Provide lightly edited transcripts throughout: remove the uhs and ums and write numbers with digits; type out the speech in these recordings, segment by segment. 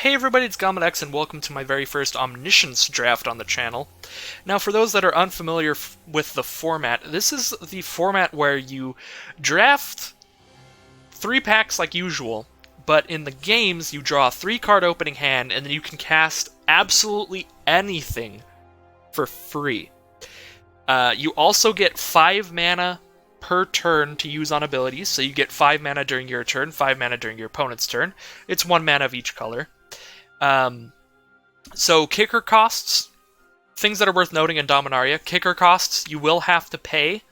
Hey everybody, it's GombleX and welcome to my very first Omniscience Draft on the channel. Now for those that are unfamiliar with the format, this is the format where you draft 3 packs like usual, but in the games you draw a 3-card opening hand and then you can cast absolutely anything for free. You also get 5 mana per turn to use on abilities, so you get 5 mana during your turn, 5 mana during your opponent's turn. It's 1 mana of each color. So kicker costs, things that are worth noting in Dominaria. Kicker costs, you will have to pay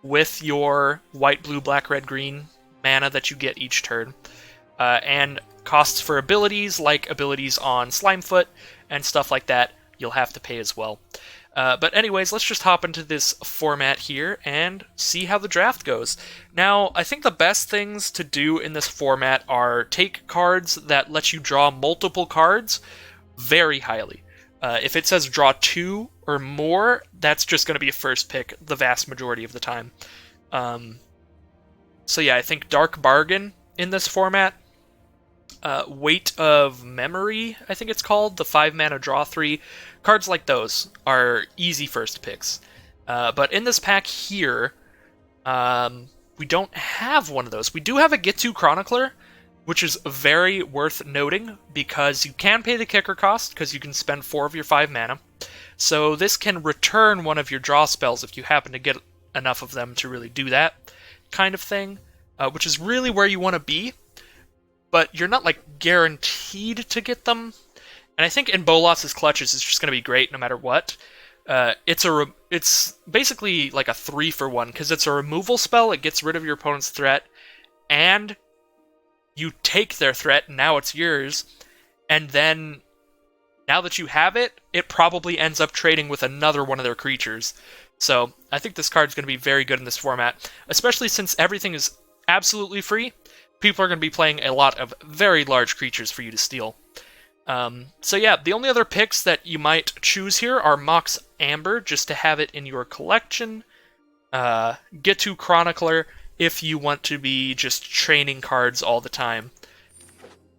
with your white, blue, black, red, green mana that you get each turn. And costs for abilities, like abilities on Slimefoot and stuff like that, you'll have to pay as well. But anyways, let's just hop into this format here and see how the draft goes. Now, I think the best things to do in this format are take cards that let you draw multiple cards very highly. If it says draw 2 or more, that's just going to be a first pick the vast majority of the time. So yeah, I think Dark Bargain in this format. Weight of Memory, I think it's called, the 5 mana draw 3. Cards like those are easy first picks. But in this pack here, we don't have one of those. We do have a Get-To Chronicler, which is very worth noting because you can pay the kicker cost because you can spend 4 of your 5 mana. So this can return one of your draw spells if you happen to get enough of them to really do that kind of thing, which is really where you want to be. But you're not, like, guaranteed to get them. And I think in Bolas's Clutches is just going to be great no matter what. It's basically like a 3-for-1, because it's a removal spell, it gets rid of your opponent's threat, and you take their threat, and now it's yours. And then, now that you have it, it probably ends up trading with another one of their creatures. So, I think this card's going to be very good in this format, especially since everything is absolutely free. People are going to be playing a lot of very large creatures for you to steal. So yeah, the only other picks that you might choose here are Mox Amber, just to have it in your collection. Get-To Chronicler, if you want to be just training cards all the time.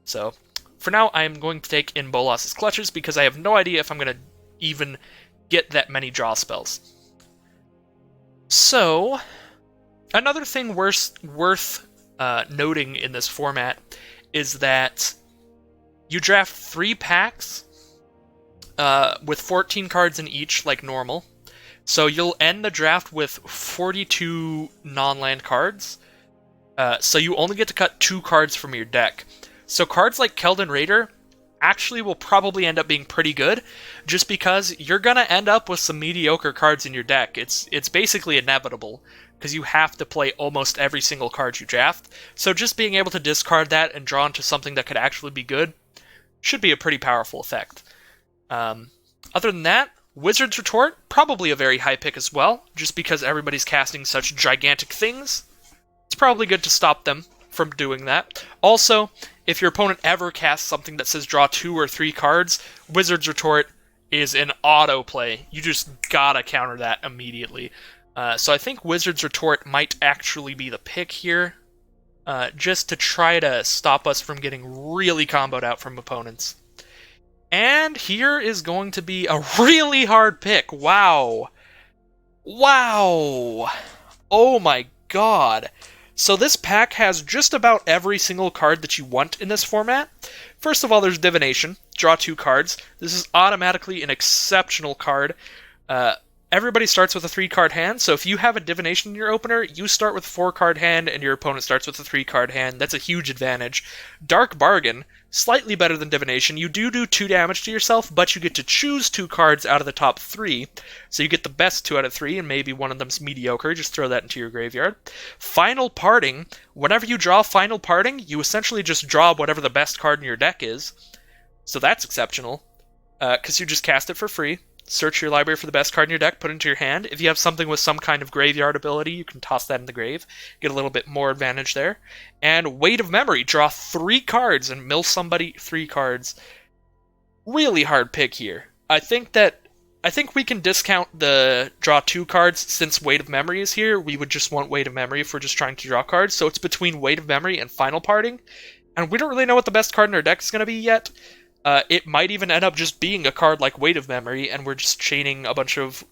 So, for now, I'm going to take in Bolas's Clutches, because I have no idea if I'm going to even get that many draw spells. So, another thing worth noting in this format is that you draft 3 packs with 14 cards in each, like normal. So you'll end the draft with 42 non-land cards. So you only get to cut 2 cards from your deck. So cards like Keldon Raider actually will probably end up being pretty good, just because you're going to end up with some mediocre cards in your deck. It's basically inevitable, because you have to play almost every single card you draft. So just being able to discard that and draw into something that could actually be good should be a pretty powerful effect. Other than that, Wizard's Retort, probably a very high pick as well, just because everybody's casting such gigantic things. It's probably good to stop them from doing that. Also, if your opponent ever casts something that says draw 2 or 3 cards, Wizard's Retort is an auto play. You just gotta counter that immediately. So I think Wizard's Retort might actually be the pick here, just to try to stop us from getting really comboed out from opponents. And here is going to be a really hard pick. Wow. Wow. Oh my god. So this pack has just about every single card that you want in this format. First of all, there's Divination. Draw 2 cards. This is automatically an exceptional card. Everybody starts with a 3-card hand, so if you have a Divination in your opener, you start with a 4-card hand, and your opponent starts with a 3-card hand. That's a huge advantage. Dark Bargain, slightly better than Divination. You do 2 damage to yourself, but you get to choose 2 cards out of the top 3, so you get the best 2 out of 3, and maybe one of them's mediocre. Just throw that into your graveyard. Final Parting, whenever you draw Final Parting, you essentially just draw whatever the best card in your deck is, so that's exceptional, because you just cast it for free. Search your library for the best card in your deck, put it into your hand. If you have something with some kind of graveyard ability, you can toss that in the grave. Get a little bit more advantage there. And Weight of Memory. Draw 3 cards and mill somebody 3 cards. Really hard pick here. I think we can discount the draw 2 cards since Weight of Memory is here. We would just want Weight of Memory if we're just trying to draw cards. So it's between Weight of Memory and Final Parting. And we don't really know what the best card in our deck is going to be yet. It might even end up just being a card like Weight of Memory, and we're just chaining a bunch of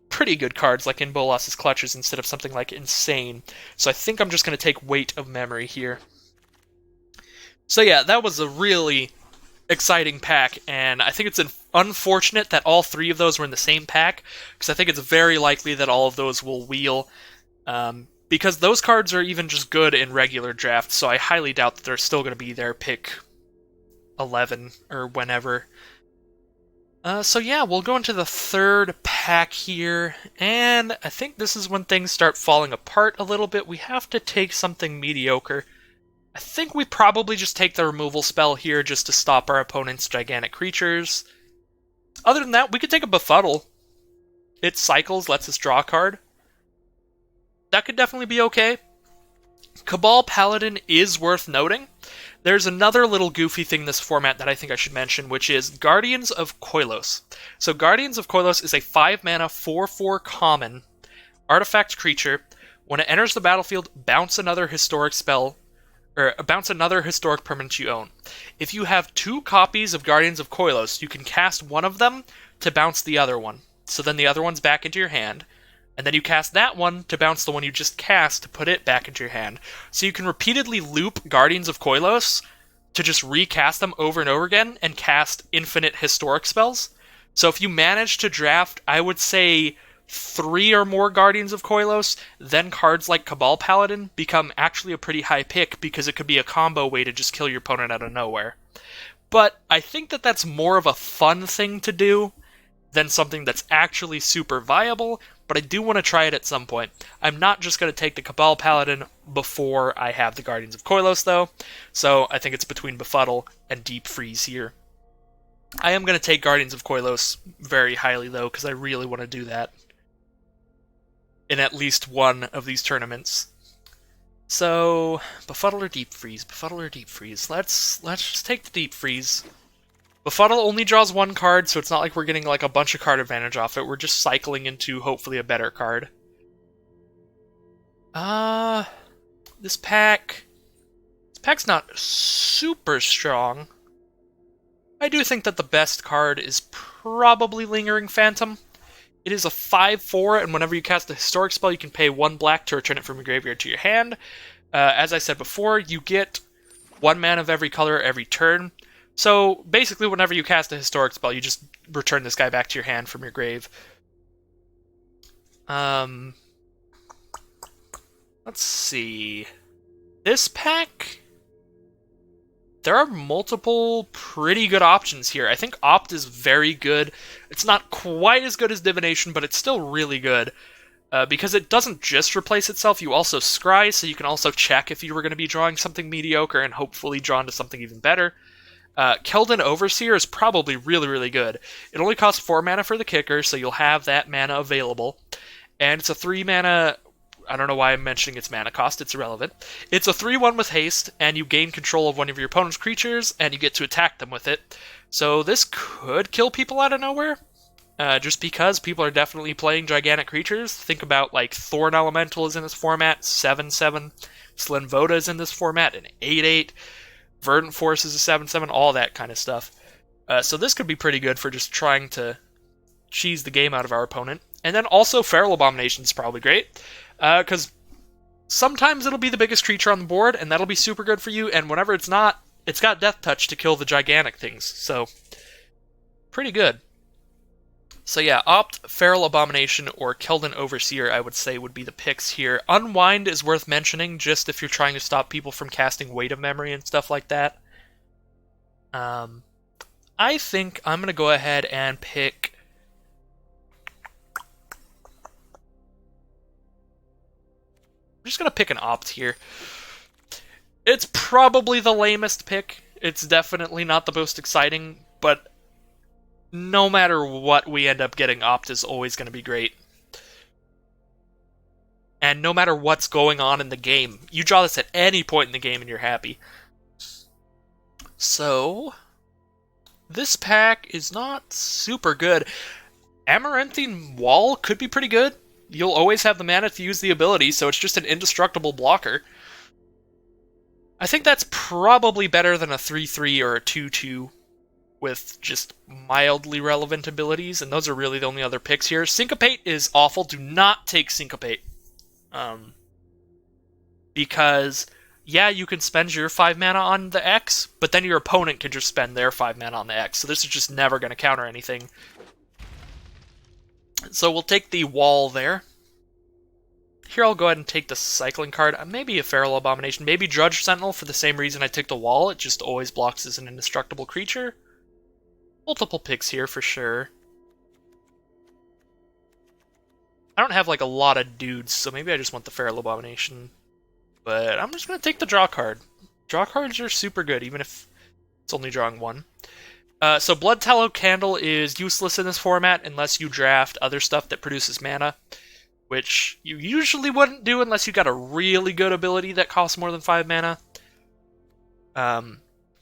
pretty good cards like in Bolas's Clutches instead of something like Insane. So I think I'm just going to take Weight of Memory here. So yeah, that was a really exciting pack, and I think it's unfortunate that all three of those were in the same pack, because I think it's very likely that all of those will wheel, because those cards are even just good in regular drafts, so I highly doubt that they're still going to be there pick 11 or whenever. So yeah, we'll go into the third pack here, and I think this is when things start falling apart a little bit. We have to take something mediocre. I think we probably just take the removal spell here just to stop our opponent's gigantic creatures. Other than that, we could take a Befuddle. It cycles, lets us draw a card. That could definitely be okay. Cabal Paladin is worth noting. There's another little goofy thing in this format that I think I should mention, which is Guardians of Koilos. So Guardians of Koilos is a 5-mana, 4/4 common artifact creature. When it enters the battlefield, bounce another historic spell, or bounce another historic permanent you own. If you have 2 copies of Guardians of Koilos, you can cast one of them to bounce the other one. So then the other one's back into your hand. And then you cast that one to bounce the one you just cast to put it back into your hand. So you can repeatedly loop Guardians of Koilos to just recast them over and over again and cast infinite historic spells. So if you manage to draft, I would say, 3 or more Guardians of Koilos, then cards like Cabal Paladin become actually a pretty high pick because it could be a combo way to just kill your opponent out of nowhere. But I think that that's more of a fun thing to do than something that's actually super viable, but I do want to try it at some point. I'm not just going to take the Cabal Paladin before I have the Guardians of Koilos, though, so I think it's between Befuddle and Deep Freeze here. I am going to take Guardians of Koilos very highly, though, because I really want to do that in at least one of these tournaments. So, Befuddle or Deep Freeze? Befuddle or Deep Freeze? Let's just take the Deep Freeze. Befuddle only draws 1 card, so it's not like we're getting like a bunch of card advantage off it. We're just cycling into hopefully a better card. This pack's not super strong. I do think that the best card is probably Lingering Phantom. It is a 5/4, and whenever you cast a historic spell, you can pay 1 black to return it from your graveyard to your hand. As I said before, you get 1 mana of every color every turn. So, basically, whenever you cast a historic spell, you just return this guy back to your hand from your grave. Let's see. This pack, there are multiple pretty good options here. I think Opt is very good. It's not quite as good as Divination, but it's still really good. Because it doesn't just replace itself, you also scry, so you can also check if you were going to be drawing something mediocre and hopefully draw into something even better. Keldon Overseer is probably really, really good. It only costs 4 mana for the kicker, so you'll have that mana available. And it's a 3 mana... I don't know why I'm mentioning its mana cost, it's irrelevant. It's a 3/1 with haste, and you gain control of one of your opponent's creatures, and you get to attack them with it. So this could kill people out of nowhere, just because people are definitely playing gigantic creatures. Think about, like, Thorn Elemental is in this format, 7/7. Slinvoda is in this format, an 8/8. Verdant Force is a 7/7, all that kind of stuff. So this could be pretty good for just trying to cheese the game out of our opponent. And then also Feral Abomination is probably great, because sometimes it'll be the biggest creature on the board, and that'll be super good for you, and whenever it's not, it's got Death Touch to kill the gigantic things, so pretty good. So yeah, Opt, Feral Abomination, or Keldon Overseer, I would say, would be the picks here. Unwind is worth mentioning, just if you're trying to stop people from casting Weight of Memory and stuff like that. I think I'm going to go ahead and pick... I'm just going to pick an Opt here. It's probably the lamest pick. It's definitely not the most exciting, but no matter what we end up getting, Opt is always going to be great. And no matter what's going on in the game, you draw this at any point in the game and you're happy. So, this pack is not super good. Amaranthine Wall could be pretty good. You'll always have the mana to use the ability, so it's just an indestructible blocker. I think that's probably better than a 3/3 or a 2/2 with just mildly relevant abilities, and those are really the only other picks here. Syncopate is awful. Do not take Syncopate. Because, yeah, you can spend your 5 mana on the X, but then your opponent can just spend their 5 mana on the X, so this is just never going to counter anything. So we'll take the wall there. Here I'll go ahead and take the cycling card. Maybe a Feral Abomination. Maybe Drudge Sentinel for the same reason I took the wall. It just always blocks as an indestructible creature. Multiple picks here for sure. I don't have like a lot of dudes, so maybe I just want the Feral Abomination. But I'm just going to take the draw card. Draw cards are super good, even if it's only drawing one. So Blood Tallow Candle is useless in this format unless you draft other stuff that produces mana, which you usually wouldn't do unless you got a really good ability that costs more than 5 mana.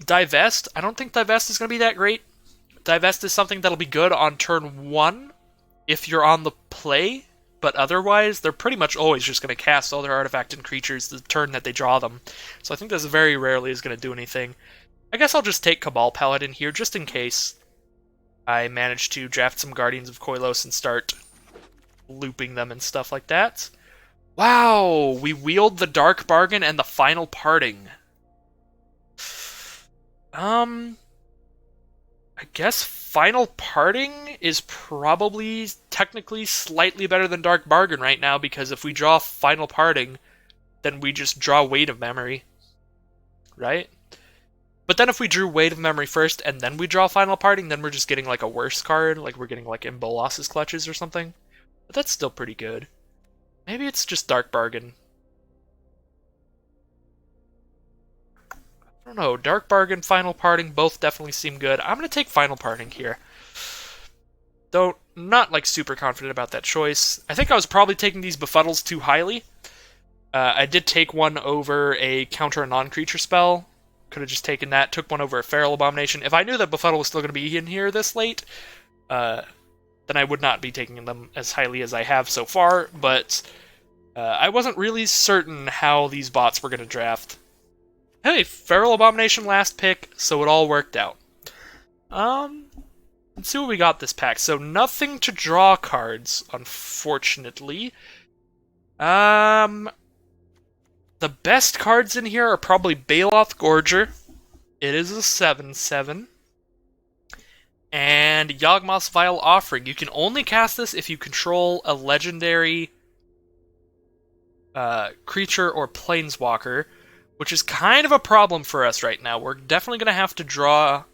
Divest, I don't think Divest is going to be that great. Divest is something that'll be good on turn 1 if you're on the play, but otherwise they're pretty much always just going to cast all their artifact and creatures the turn that they draw them. So I think this very rarely is going to do anything. I guess I'll just take Cabal Paladin here just in case I manage to draft some Guardians of Koilos and start looping them and stuff like that. Wow, we wield the Dark Bargain and the Final Parting. I guess Final Parting is probably technically slightly better than Dark Bargain right now, because if we draw Final Parting, then we just draw Weight of Memory. Right? But then if we drew Weight of Memory first and then we draw Final Parting, then we're just getting like a worse card, like we're getting like Imbolas's Clutches or something. But that's still pretty good. Maybe it's just Dark Bargain. I don't know. Dark Bargain, Final Parting, both definitely seem good. I'm going to take Final Parting here. Though, not like super confident about that choice. I think I was probably taking these Befuddles too highly. I did take one over a counter a non-creature spell. Could have just taken that. Took one over a Feral Abomination. If I knew that Befuddle was still going to be in here this late, then I would not be taking them as highly as I have so far, but I wasn't really certain how these bots were going to draft. Hey, Feral Abomination last pick, so it all worked out. Let's see what we got this pack. So nothing to draw cards, unfortunately. The best cards in here are probably Baloth Gorger. It is a 7/7. And Yawgmoth's Vile Offering. You can only cast this if you control a legendary creature or planeswalker, which is kind of a problem for us right now. We're definitely going to have to draft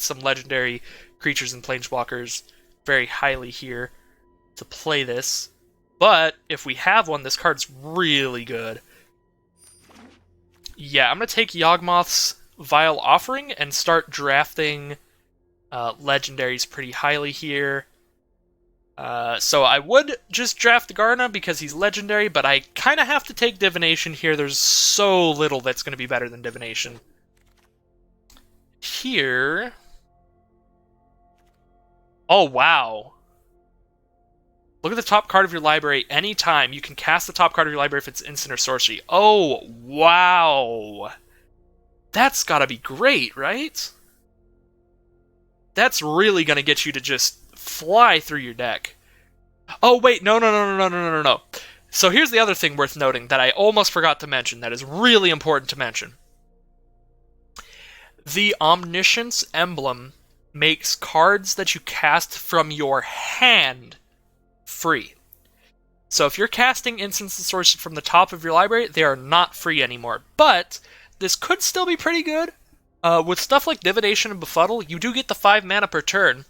some legendary creatures and planeswalkers very highly here to play this. But if we have one, this card's really good. Yeah, I'm going to take Yawgmoth's Vile Offering and start drafting legendaries pretty highly here. So I would just draft Garna because he's legendary, but I kind of have to take Divination here. There's so little that's going to be better than Divination. Here... Oh, wow. Look at the top card of your library anytime. You can cast the top card of your library if it's instant or sorcery. Oh, wow. That's gotta be great, right? That's really gonna get you to just fly through your deck. Oh, wait, no. So here's the other thing worth noting that I almost forgot to mention that is really important to mention. The Omniscience emblem makes cards that you cast from your hand free. So if you're casting instants and sorcery from the top of your library, they are not free anymore. But this could still be pretty good. With stuff like Divination and Befuddle, you do get the 5 mana per turn.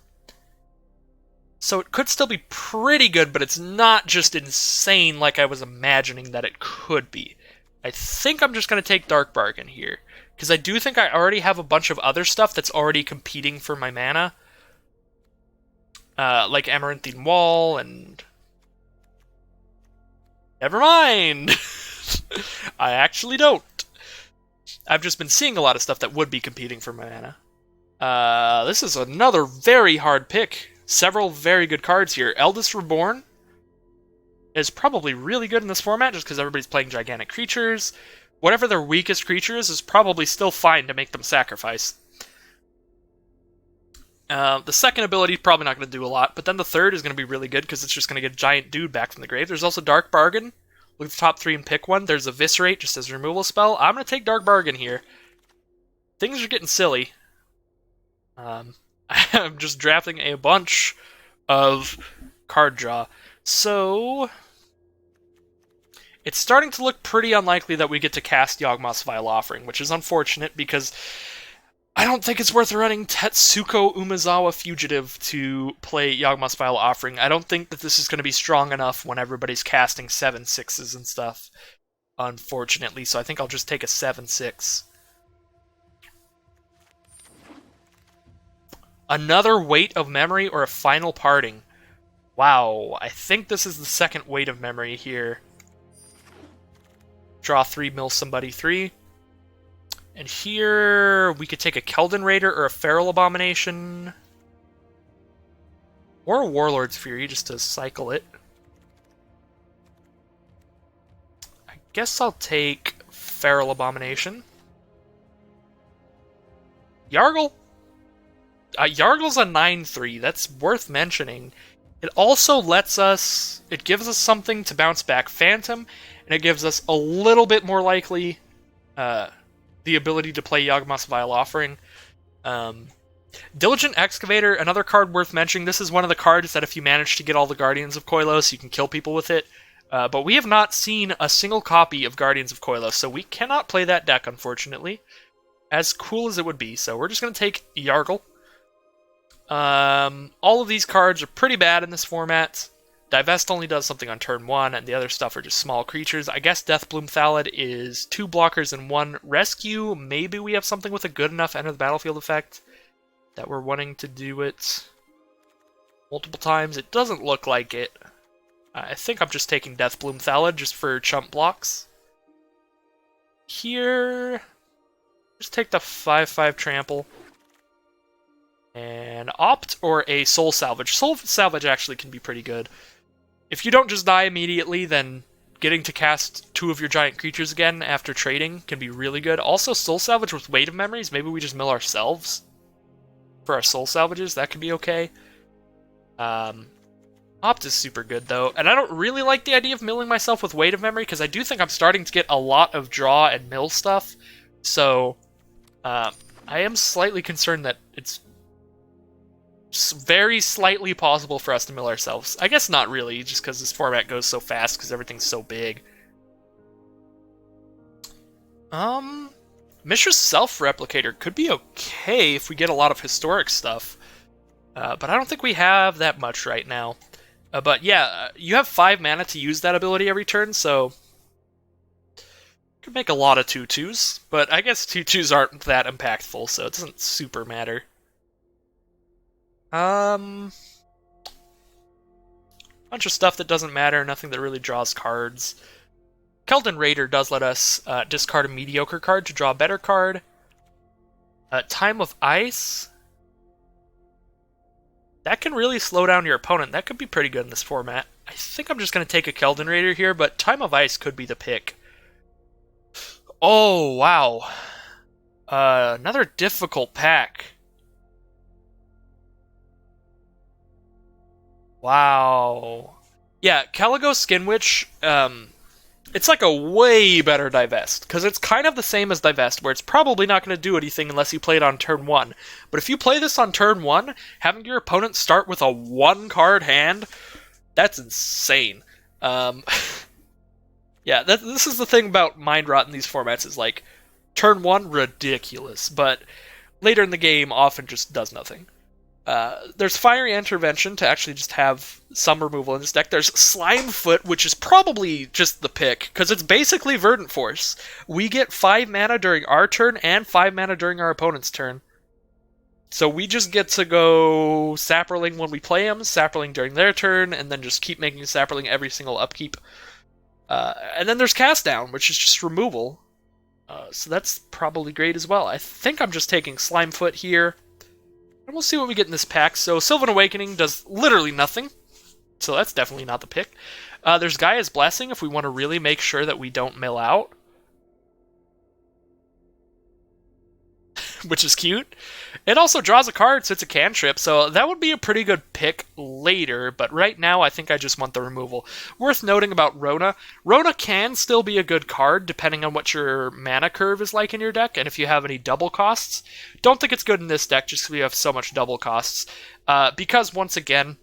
So it could still be pretty good, but it's not just insane like I was imagining that it could be. I think I'm just going to take Dark Bargain here, because I do think I already have a bunch of other stuff that's already competing for my mana. Like Amaranthine Wall and... Never mind! I actually don't. I've just been seeing a lot of stuff that would be competing for my mana. This is another very hard pick. Several very good cards here. Eldest Reborn is probably really good in this format just because everybody's playing gigantic creatures. Whatever their weakest creature is probably still fine to make them sacrifice. The second ability is probably not going to do a lot, but then the third is going to be really good because it's just going to get a giant dude back from the grave. There's also Dark Bargain. Look at the top 3 and pick one. There's Eviscerate just as a removal spell. I'm going to take Dark Bargain here. Things are getting silly. I'm just drafting a bunch of card draw. So it's starting to look pretty unlikely that we get to cast Yawgmoth's Vile Offering, which is unfortunate because I don't think it's worth running Tetsuko Umezawa Fugitive to play Yawgmoth's Vile Offering. I don't think that this is going to be strong enough when everybody's casting 7/6s and stuff, unfortunately, so I think I'll just take a 7/6. Another Weight of Memory or a Final Parting. Wow, I think this is the second Weight of Memory here. Draw 3, mill somebody 3. And here, we could take a Keldon Raider or a Feral Abomination. Or a Warlord's Fury, just to cycle it. I guess I'll take Feral Abomination. Yargle! Yargle's a 9/3, that's worth mentioning. It also lets us... It gives us something to bounce back Phantom, and it gives us a little bit more likely the ability to play Yawgmoth's Vile Offering. Diligent Excavator, another card worth mentioning. This is one of the cards that if you manage to get all the Guardians of Koilos, you can kill people with it. But we have not seen a single copy of Guardians of Koilos, so we cannot play that deck, unfortunately. As cool as it would be. So we're just going to take Yargle. All of these cards are pretty bad in this format. Divest only does something on turn 1, and the other stuff are just small creatures. I guess Deathbloom Thallid is 2 blockers and 1 rescue. Maybe we have something with a good enough enter the battlefield effect that we're wanting to do it multiple times. It doesn't look like it. I think I'm just taking Deathbloom Thallid just for chump blocks. Here, just take the 5/5 trample. And opt or a Soul Salvage. Soul Salvage actually can be pretty good. If you don't just die immediately, then getting to cast 2 of your giant creatures again after trading can be really good. Also, Soul Salvage with Weight of Memories, maybe we just mill ourselves for our Soul Salvages. That could be okay. Opt is super good, though. And I don't really like the idea of milling myself with Weight of Memory, because I do think I'm starting to get a lot of draw and mill stuff. So, I am slightly concerned that it's very slightly possible for us to mill ourselves. I guess not really, just because this format goes so fast, because everything's so big. Mishra's Self-Replicator could be okay if we get a lot of historic stuff. But I don't think we have that much right now. But yeah, you have 5 mana to use that ability every turn, so... could make a lot of 2/2s, but I guess 2/2s aren't that impactful, so it doesn't super matter. Bunch of stuff that doesn't matter, nothing that really draws cards. Keldon Raider does let us discard a mediocre card to draw a better card. Time of Ice. That can really slow down your opponent. That could be pretty good in this format. I think I'm just going to take a Keldon Raider here, but Time of Ice could be the pick. Oh, wow. Another difficult pack. Wow. Yeah, Caligo Skin Witch, it's like a way better Divest, because it's kind of the same as Divest, where it's probably not going to do anything unless you play it on turn 1. But if you play this on turn 1, having your opponent start with a 1-card hand, that's insane. Yeah, this is the thing about Mind Rot in these formats, is like, turn 1, ridiculous, but later in the game often just does nothing. There's Fiery Intervention to actually just have some removal in this deck. There's Slimefoot, which is probably just the pick, because it's basically Verdant Force. We get 5 mana during our turn and 5 mana during our opponent's turn. So we just get to go Saproling when we play them, Saproling during their turn, and then just keep making Saproling every single upkeep. And then there's Cast Down, which is just removal. So that's probably great as well. I think I'm just taking Slimefoot here. And we'll see what we get in this pack. So Sylvan Awakening does literally nothing. So that's definitely not the pick. There's Gaia's Blessing if we want to really make sure that we don't mill out. which is cute. It also draws a card, so it's a cantrip, so that would be a pretty good pick later, but right now I think I just want the removal. Worth noting about Rona, Rona can still be a good card depending on what your mana curve is like in your deck, and if you have any double costs. Don't think it's good in this deck just because we have so much double costs. Because, once again,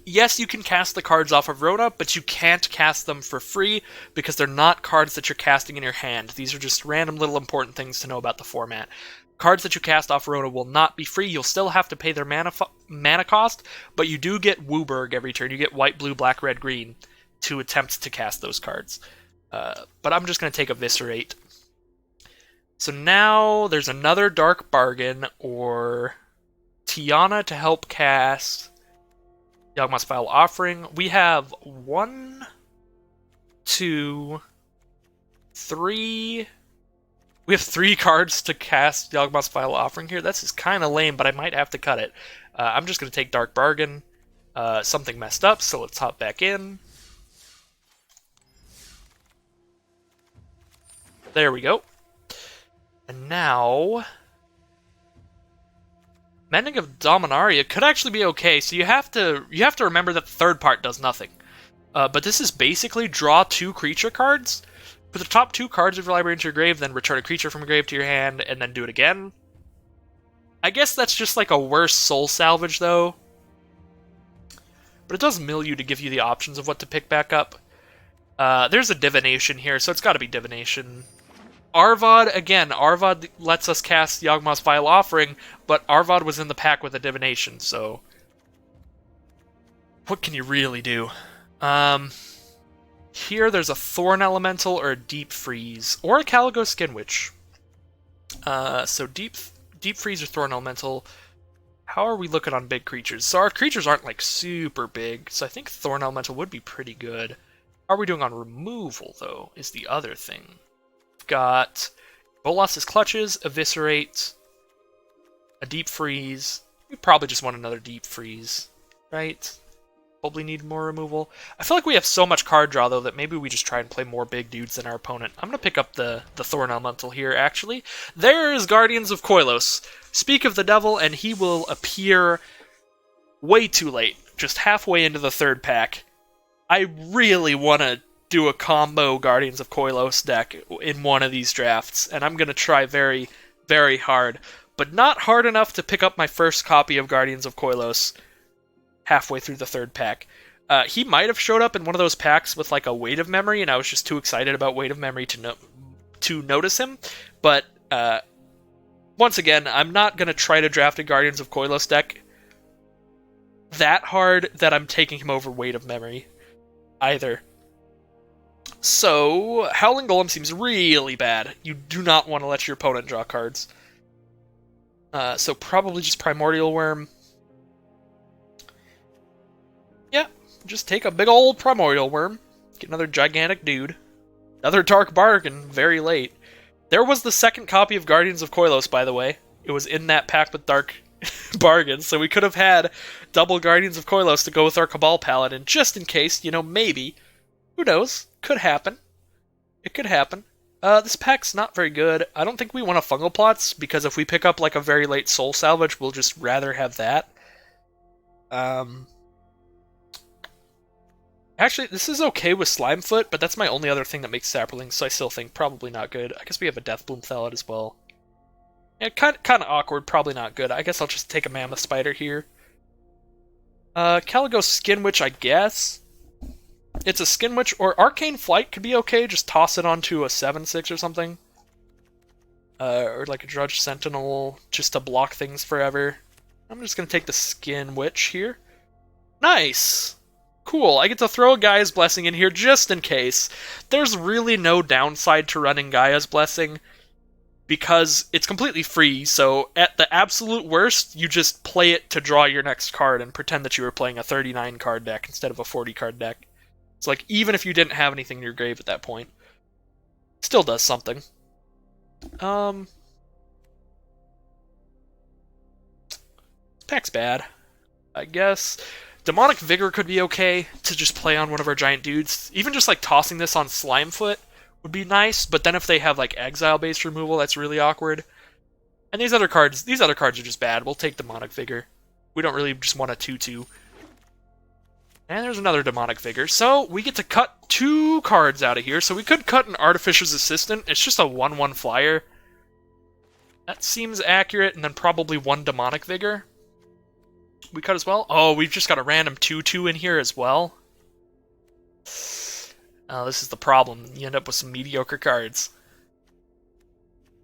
yes, you can cast the cards off of Rona, but you can't cast them for free because they're not cards that you're casting in your hand. These are just random little important things to know about the format. Cards that you cast off Rona will not be free. You'll still have to pay their mana cost, but you do get Wooburg every turn. You get white, blue, black, red, green to attempt to cast those cards. But I'm just going to take Eviscerate. So now there's another Dark Bargain or Tiana to help cast Yawgmoth's Vile Offering. We have 1, 2, 3... We have 3 cards to cast Yawgmoth's Vile Offering here. This is kind of lame, but I might have to cut it. I'm just going to take Dark Bargain. Something messed up, so let's hop back in. There we go. And now, Mending of Dominaria could actually be okay. So you have to remember that the third part does nothing. But this is basically draw 2 creature cards. Put the top 2 cards of your library into your grave, then return a creature from your grave to your hand, and then do it again. I guess that's just like a worse soul salvage, though. But it does mill you to give you the options of what to pick back up. There's a Divination here, so it's got to be Divination. Arvad, again, Arvad lets us cast Yawgmoth's Vile Offering, but Arvad was in the pack with a Divination, so what can you really do? Here there's a Thorn Elemental or a Deep Freeze, or a Caligo Skin Witch. So Deep Freeze or Thorn Elemental. How are we looking on big creatures? So our creatures aren't like super big, so I think Thorn Elemental would be pretty good. How are we doing on removal, though, is the other thing. We've got Bolas's Clutches, Eviscerate, a Deep Freeze. We probably just want another Deep Freeze, right? Probably need more removal. I feel like we have so much card draw, though, that maybe we just try and play more big dudes than our opponent. I'm going to pick up the Thorn Elemental here, actually. There's Guardians of Koilos. Speak of the devil, and he will appear way too late, just halfway into the third pack. I really want to do a combo Guardians of Koilos deck in one of these drafts, and I'm going to try very, very hard, but not hard enough to pick up my first copy of Guardians of Koilos halfway through the third pack. He might have showed up in one of those packs with like a Weight of Memory, and I was just too excited about Weight of Memory to notice him. But once again, I'm not going to try to draft a Guardians of Koilos deck that hard that I'm taking him over Weight of Memory either. So, Howling Golem seems really bad. You do not want to let your opponent draw cards. So probably just Primordial Worm. Yeah, just take a big old Primordial Worm. Get another gigantic dude. Another Dark Bargain, very late. There was the second copy of Guardians of Koilos, by the way. It was in that pack with Dark Bargain, so we could have had double Guardians of Koilos to go with our Cabal Paladin, just in case, maybe. Who knows? Could happen. It could happen. This pack's not very good. I don't think we want a Fungal Plots, because if we pick up like a very late Soul Salvage, we'll just rather have that. Actually, this is okay with Slimefoot, but that's my only other thing that makes Saproling, so I still think probably not good. I guess we have a Deathbloom Thallid as well. Yeah, kind of awkward, probably not good. I guess I'll just take a Mammoth Spider here. Caligo Skin Witch, I guess. It's a Skin Witch, or Arcane Flight could be okay, just toss it onto a 7/6 or something. Or like a Drudge Sentinel, just to block things forever. I'm just going to take the Skin Witch here. Nice! Cool, I get to throw a Gaia's Blessing in here just in case. There's really no downside to running Gaia's Blessing, because it's completely free, so at the absolute worst, you just play it to draw your next card and pretend that you were playing a 39 card deck instead of a 40 card deck. It's like, even if you didn't have anything in your grave at that point, still does something. This pack's bad, I guess. Demonic Vigor could be okay to just play on one of our giant dudes. Even just like tossing this on Slimefoot would be nice, but then if they have like exile-based removal, that's really awkward. And these other cards are just bad. We'll take Demonic Vigor. We don't really just want a 2/2. And there's another Demonic Vigor. So we get to cut 2 cards out of here. So we could cut an Artificer's Assistant. It's just a 1/1 flyer. That seems accurate. And then probably 1 Demonic Vigor. We cut as well. Oh, we've just got a random 2/2 in here as well. Oh, this is the problem. You end up with some mediocre cards.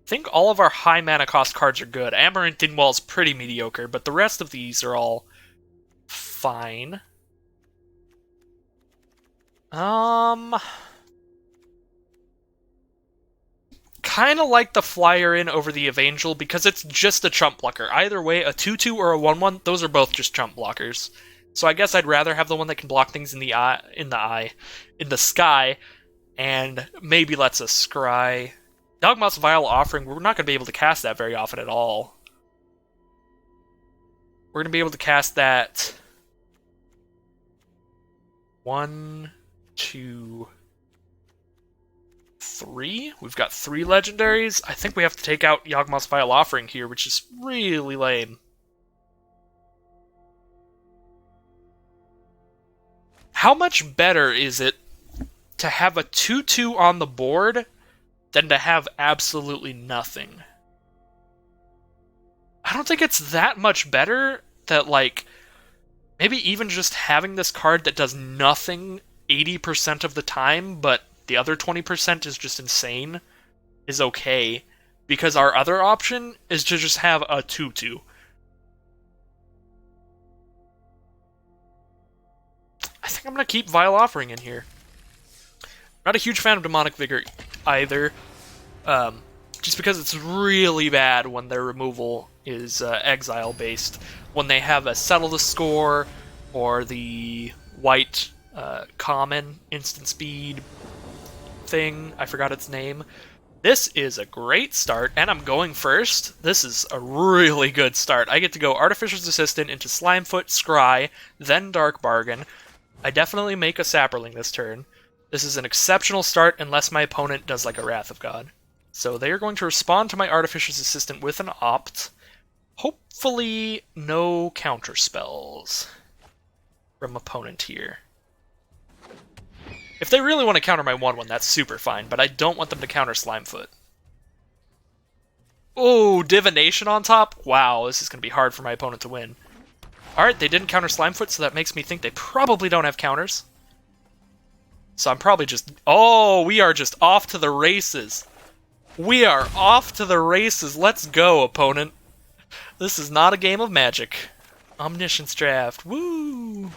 I think all of our high mana cost cards are good. Amarant Dingwall is pretty mediocre, but the rest of these are all fine. Kind of like the flyer in over the Evangel because it's just a chump blocker. Either way, a 2/2 or a 1/1, those are both just chump blockers. So I guess I'd rather have the one that can block things in the sky, and maybe lets us scry. Dogmoth's Vile Offering, we're not going to be able to cast that very often at all. We're going to be able to cast that 1, 2, 3. We've got 3 legendaries. I think we have to take out Yawgmoth's Vile Offering here, which is really lame. How much better is it to have a 2/2 on the board than to have absolutely nothing? I don't think it's that much better that, like, maybe even just having this card that does nothing 80% of the time, but the other 20% is just insane, is okay. Because our other option is to just have a 2/2. I think I'm going to keep Vile Offering in here. Not a huge fan of Demonic Vigor either. Just because it's really bad when their removal is exile-based. When they have a Settle the Score, or the white common instant speed thing. I forgot its name. This is a great start, and I'm going first. This is a really good start. I get to go Artificer's Assistant into Slimefoot, Scry, then Dark Bargain. I definitely make a Saproling this turn. This is an exceptional start unless my opponent does like a Wrath of God. So they are going to respond to my Artificer's Assistant with an Opt. Hopefully no counter spells from opponent here. If they really want to counter my 1/1, that's super fine, but I don't want them to counter Slimefoot. Oh, Divination on top? Wow, this is going to be hard for my opponent to win. Alright, they didn't counter Slimefoot, so that makes me think they probably don't have counters. So I'm probably just... Oh, we are just off to the races. We are off to the races. Let's go, opponent. This is not a game of Magic. Omniscience Draft. Woo!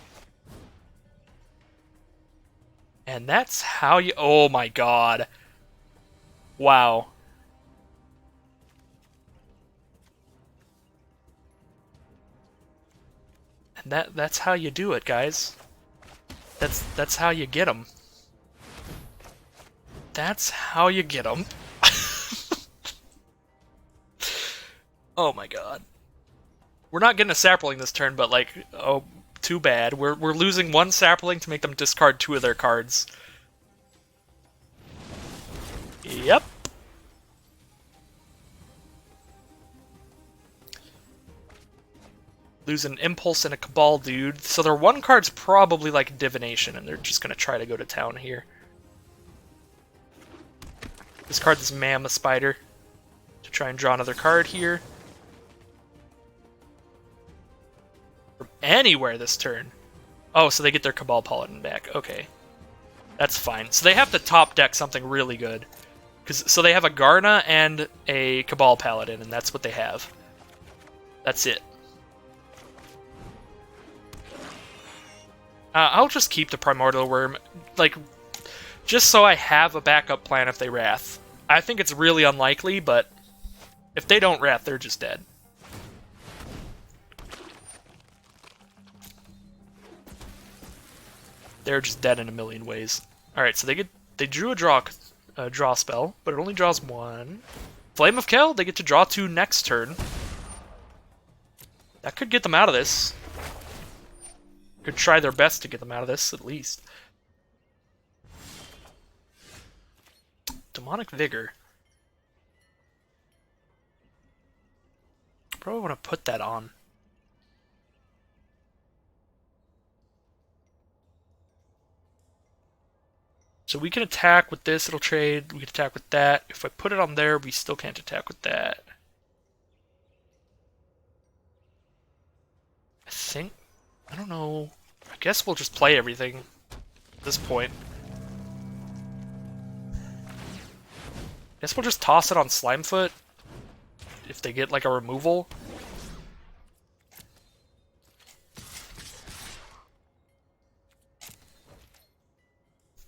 And that's how you... Oh my god. Wow. And that's how you do it, guys. That's how you get them. That's how you get them. Oh my god. We're not getting a Sapling this turn, but like, oh, too bad. We're losing 1 Sapling to make them discard 2 of their cards. Yep. Lose an Impulse and a Cabal dude. So their 1 card's probably like Divination, and they're just going to try to go to town here. This card is Mammoth Spider to try and draw another card here. From anywhere this turn. Oh, so they get their Cabal Paladin back. Okay. That's fine. So they have to top deck something really good. So they have a Garna and a Cabal Paladin, and that's what they have. That's it. I'll just keep the Primordial Worm, like, just so I have a backup plan if they Wrath. I think it's really unlikely, but if they don't Wrath, they're just dead. They're just dead in a million ways. Alright, so they drew a draw spell, but it only draws 1. Flame of Kel, they get to draw 2 next turn. That could get them out of this. Could try their best to get them out of this, at least. Demonic Vigor. do I want to put that on? So we can attack with this, it'll trade. We can attack with that. If I put it on there, we still can't attack with that. I think... I don't know. I guess we'll just play everything at this point. I guess we'll just toss it on Slimefoot if they get like a removal.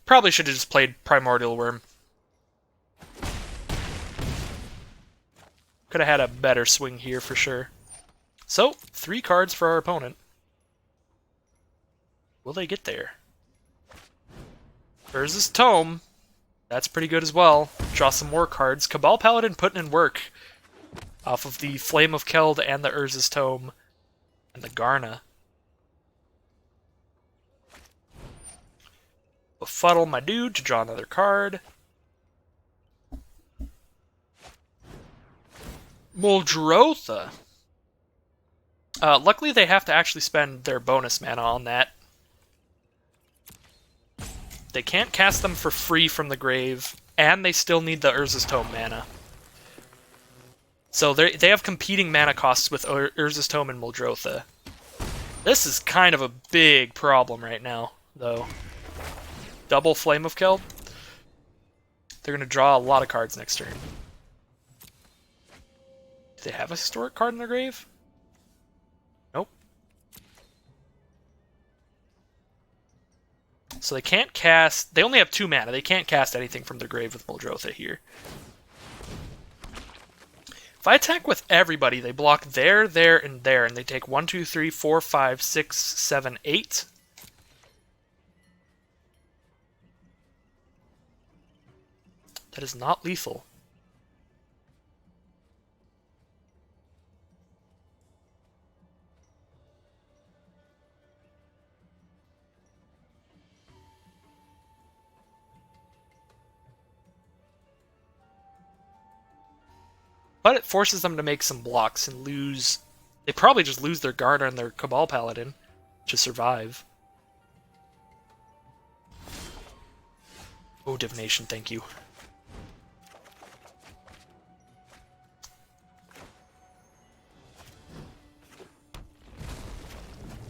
Probably should have just played Primordial Worm. Could have had a better swing here for sure. So, 3 cards for our opponent. Will they get there? Urza's Tome. That's pretty good as well. Draw some more cards. Cabal Paladin putting in work off of the Flame of Keld and the Urza's Tome and the Garna. Befuddle my dude to draw another card. Muldrotha. Luckily, they have to actually spend their bonus mana on that. They can't cast them for free from the grave, and they still need the Urza's Tome mana. So they have competing mana costs with Urza's Tome and Muldrotha. This is kind of a big problem right now, though. Double Flame of Keld. They're going to draw a lot of cards next turn. Do they have a historic card in their grave? Nope. So they can't cast... They only have 2 mana. They can't cast anything from their grave with Muldrotha here. If I attack with everybody, they block there, and there, and they take 1, 2, 3, 4, 5, 6, 7, 8. That is not lethal. But it forces them to make some blocks and lose... They probably just lose their Garner and their Cabal Paladin to survive. Oh, Divination, thank you.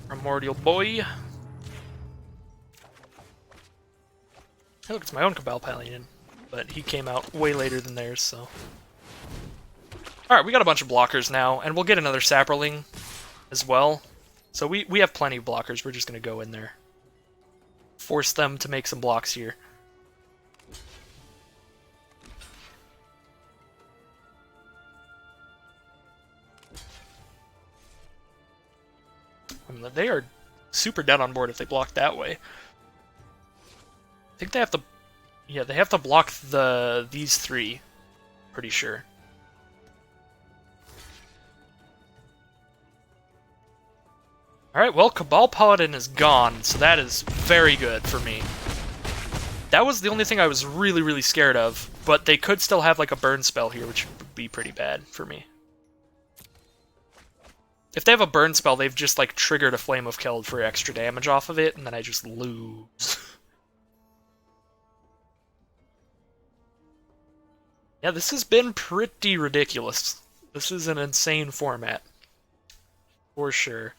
Primordial boy. Hey, look, it's my own Cabal Paladin. But he came out way later than theirs, so... Alright, we got a bunch of blockers now, and we'll get another Saproling as well. So we have plenty of blockers, we're just going to go in there. Force them to make some blocks here. I mean, they are super dead on board if they block that way. I think they have to... Yeah, they have to block these 3. Pretty sure. Alright, well, Cabal Paladin is gone, so that is very good for me. That was the only thing I was really, really scared of, but they could still have like a burn spell here, which would be pretty bad for me. If they have a burn spell, they've just like triggered a Flame of Keld for extra damage off of it, and then I just lose. Yeah, this has been pretty ridiculous. This is an insane format. For sure.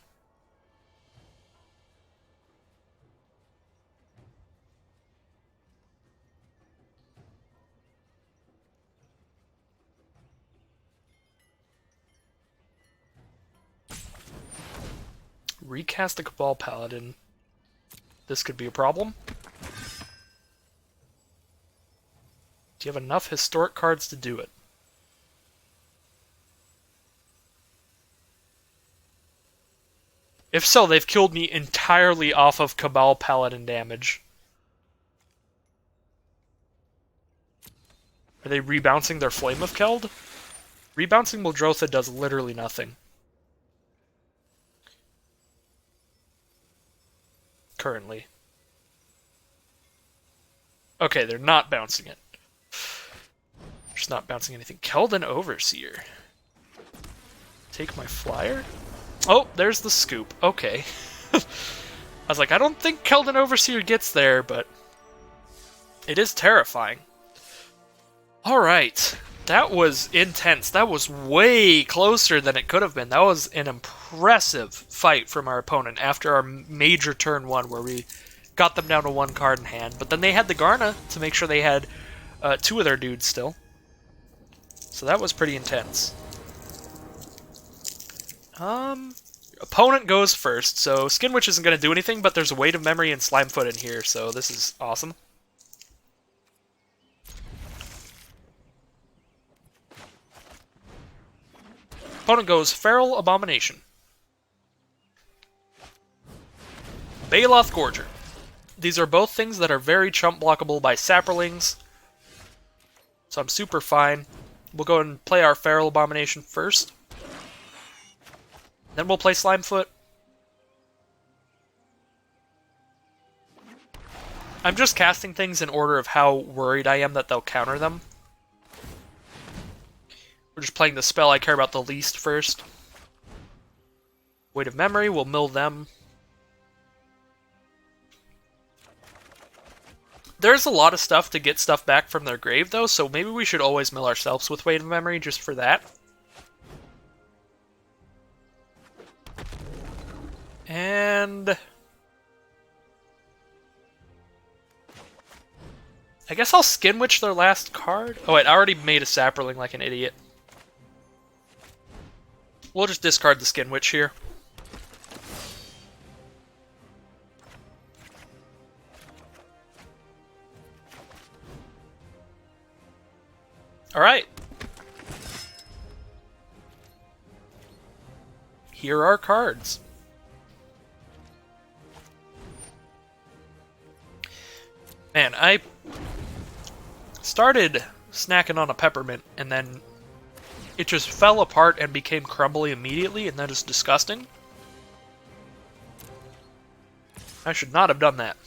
Recast the Cabal Paladin. This could be a problem. Do you have enough historic cards to do it? If so, they've killed me entirely off of Cabal Paladin damage. Are they rebouncing their Flame of Keld? Rebouncing Muldrotha does literally nothing. Currently. Okay, they're not bouncing it. Just not bouncing anything. Keldon Overseer. Take my flyer? Oh, there's the scoop. Okay. I was like, I don't think Keldon Overseer gets there, but it is terrifying. Alright. That was intense. That was way closer than it could have been. That was an impressive fight from our opponent after our major turn 1 where we got them down to 1 card in hand. But then they had the Garna to make sure they had 2 of their dudes still. So that was pretty intense. Opponent goes first, so Skin Witch isn't going to do anything, but there's a Weight of Memory and Slimefoot in here, so this is awesome. Opponent goes Feral Abomination. Baloth Gorger. These are both things that are very chump blockable by Saprolings, so I'm super fine. We'll go and play our Feral Abomination first. Then we'll play Slimefoot. I'm just casting things in order of how worried I am that they'll counter them. We're just playing the spell I care about the least first. Weight of Memory, we'll mill them. There's a lot of stuff to get stuff back from their grave, though, so maybe we should always mill ourselves with Weight of Memory just for that. And I guess I'll Skin Witch their last card. Oh wait, I already made a Saproling like an idiot. We'll just discard the Skin Witch here. Alright. Here are cards. Man, I started snacking on a peppermint, and then it just fell apart and became crumbly immediately, and that is disgusting. I should not have done that.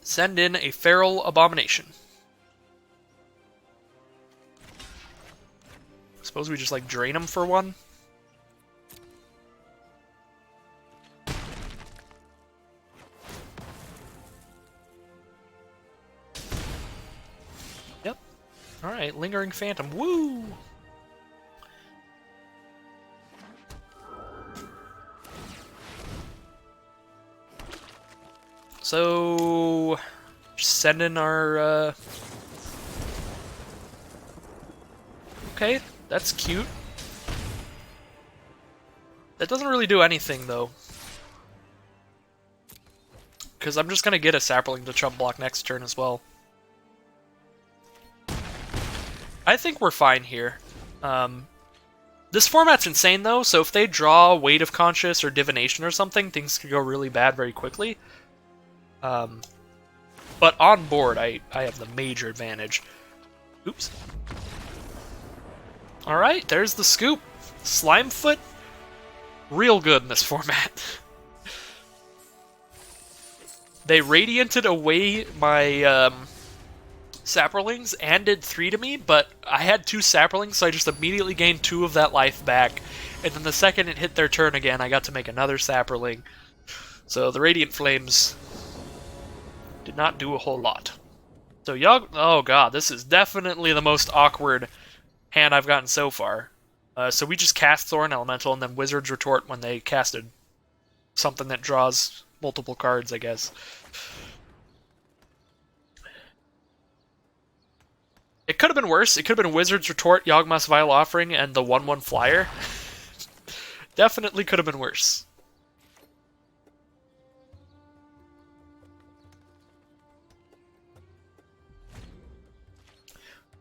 Send in a Feral Abomination. Suppose we just, like, drain them for 1? Yep. Alright, Lingering Phantom. Woo! So, just send in our, Okay, that's cute. That doesn't really do anything, though. Because I'm just going to get a Saproling to chump block next turn as well. I think we're fine here. This format's insane, though, so if they draw Weight of Conscious or Divination or something, things could go really bad very quickly. But on board, I have the major advantage. Oops. Alright, there's the scoop. Slimefoot, real good in this format. They radianted away my Saprolings and did 3 to me, but I had 2 Saprolings, so I just immediately gained 2 of that life back. And then the second it hit their turn again, I got to make another Saproling. So the Radiant Flames did not do a whole lot. So oh god, this is definitely the most awkward hand I've gotten so far. So we just cast Thorn Elemental and then Wizard's Retort when they casted something that draws multiple cards, I guess. It could have been worse. It could have been Wizard's Retort, Yawgmoth's Vile Offering, and the 1/1 flyer. Definitely could have been worse.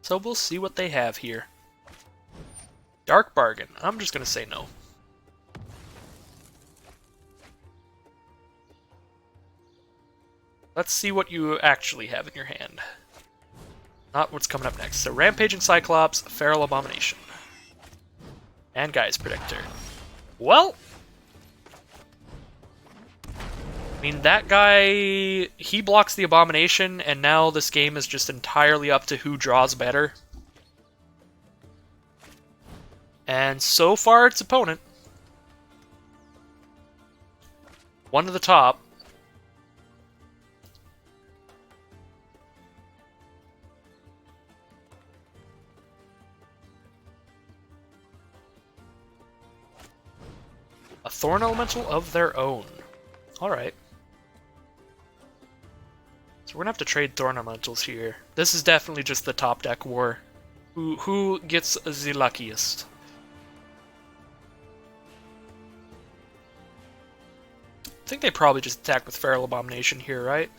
So we'll see what they have here. Dark Bargain. I'm just going to say no. Let's see what you actually have in your hand. Not what's coming up next. So Rampaging Cyclops, Feral Abomination. And Guy's Predictor. Well, I mean, that guy, he blocks the Abomination, and now this game is just entirely up to who draws better. And so far, its opponent. One to the top. A Thorn Elemental of their own. Alright. So we're gonna have to trade Thorn Elementals here. This is definitely just the top deck war. Who gets the luckiest? I think they probably just attack with Feral Abomination here, right?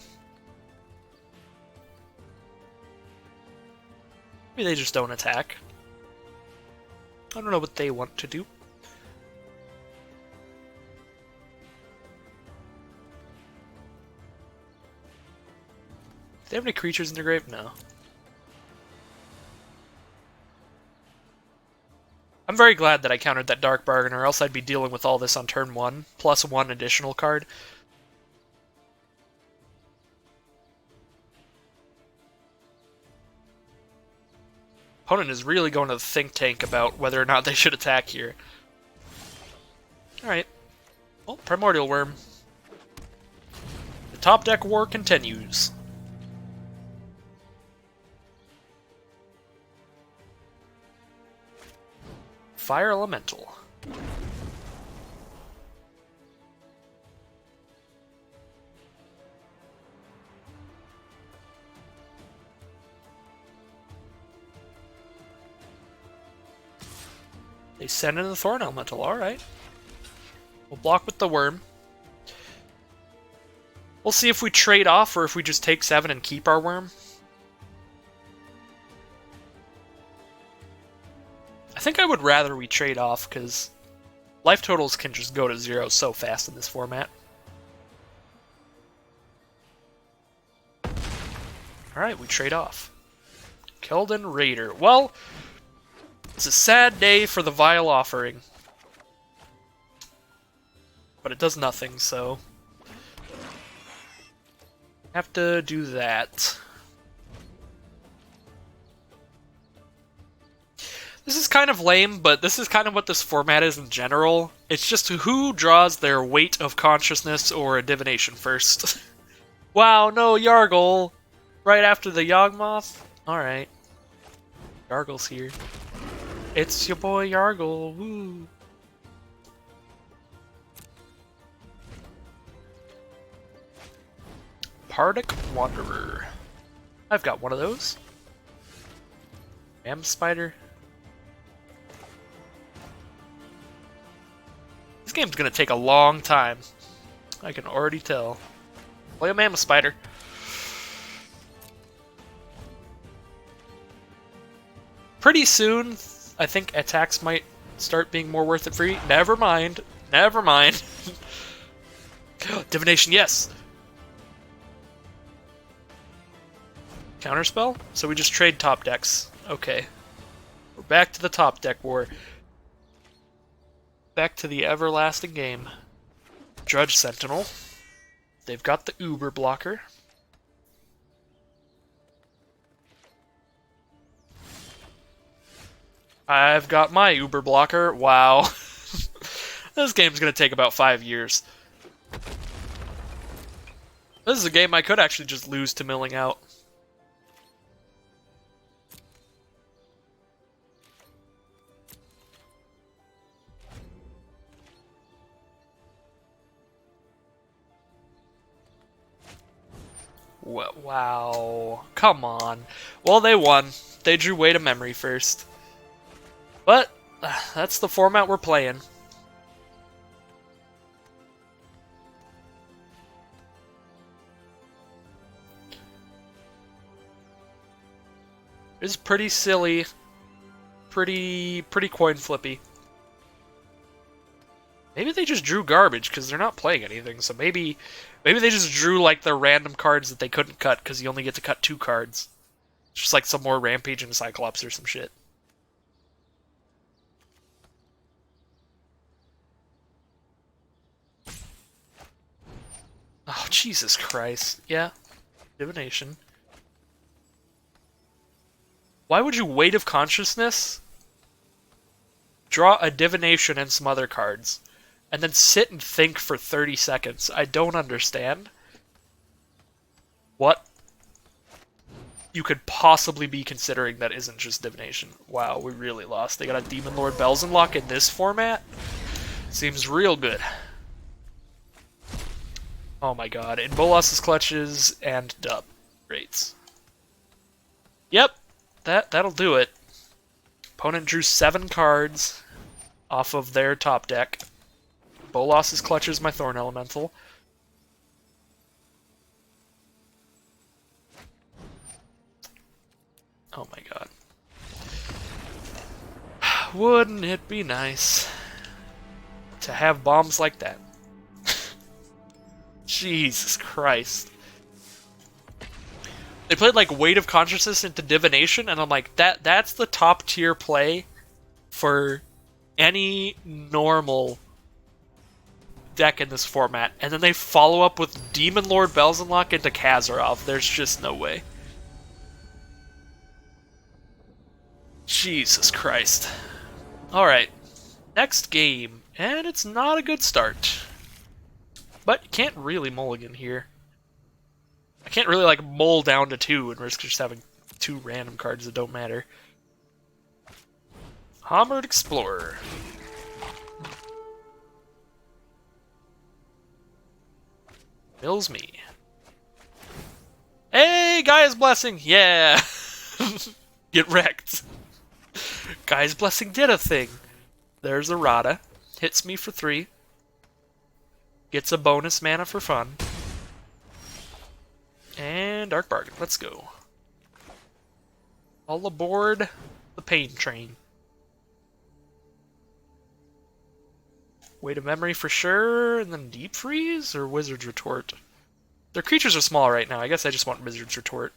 Maybe they just don't attack. I don't know what they want to do. Do they have any creatures in their grave? No. I'm very glad that I countered that Dark Bargain, or else I'd be dealing with all this on turn 1, plus 1 additional card. Opponent is really going to the think tank about whether or not they should attack here. Alright. Well, Primordial Worm. The top deck war continues. Fire Elemental. They send in the Thorn Elemental, alright. We'll block with the Worm. We'll see if we trade off or if we just take 7 and keep our Worm. I think I would rather we trade off, because life totals can just go to 0 so fast in this format. Alright, we trade off. Keldon Raider. Well, it's a sad day for the Vile Offering. But it does nothing, so have to do that. This is kind of lame, but this is kind of what this format is in general. It's just who draws their Weight of Consciousness or a Divination first. Wow, no, Yargle! Right after the Yawgmoth? Alright. Yargle's here. It's your boy Yargle, woo! Pardic Wanderer. I've got one of those. Mam Spider. This game's gonna take a long time. I can already tell. Play a Mammoth Spider. Pretty soon, I think attacks might start being more worth it free. Never mind. Never mind. Divination, yes! Counterspell? So we just trade top decks. Okay. We're back to the top deck war. Back to the everlasting game. Drudge Sentinel. They've got the Uber blocker. I've got my Uber blocker. Wow. This game's gonna take about 5 years. This is a game I could actually just lose to milling out. Wow. Come on. Well, they won. They drew Weight of Memory first. But, that's the format we're playing. It's pretty silly. Pretty coin flippy. Maybe they just drew garbage because they're not playing anything, so maybe they just drew like the random cards that they couldn't cut because you only get to cut 2 cards. Just like some more Rampage and Cyclops or some shit. Oh, Jesus Christ. Yeah. Divination. Why would you Weight of Consciousness? draw a divination and some other cards, and then sit and think for 30 seconds. I don't understand what you could possibly be considering that isn't just divination. Wow, we really lost. They got a Demon Lord Belzenlock in this format? Seems real good. Oh my god. In Bolas's clutches and dub. Great. Yep, that'll do it. Opponent drew 7 cards off of their top deck. Bolas's clutches my Thorn Elemental. Oh my god. Wouldn't it be nice to have bombs like that? Jesus Christ. They played like Weight of Consciousness into Divination, and I'm like, that's the top tier play for any normal deck in this format. And then they follow up with Demon Lord Belzenlock into Kazarov. There's just no way. Jesus Christ. Alright. Next game. And it's not a good start. But you can't really mulligan here. I can't really like mull down to 2 and risk just having 2 random cards that don't matter. Hammered Explorer. Mills me. Hey, Gaia's Blessing! Yeah! Get wrecked. Gaia's Blessing did a thing. There's a Rada. Hits me for 3. Gets a bonus mana for fun. And Dark Bargain. Let's go. All aboard the pain train. Weight of Memory for sure, and then Deep Freeze or Wizard's Retort? Their creatures are small right now. I guess I just want Wizard's Retort.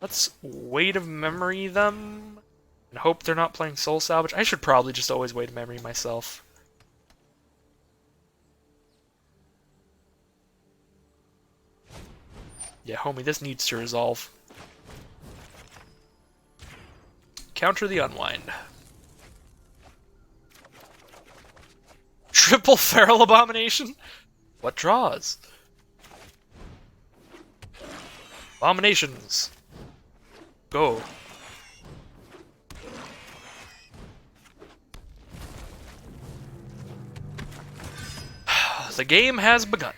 Let's Weight of Memory them and hope they're not playing Soul Salvage. I should probably just always Weight of Memory myself. Yeah, homie, this needs to resolve. Counter the Unwind. Triple Feral Abomination? What draws? Abominations. Go. The game has begun.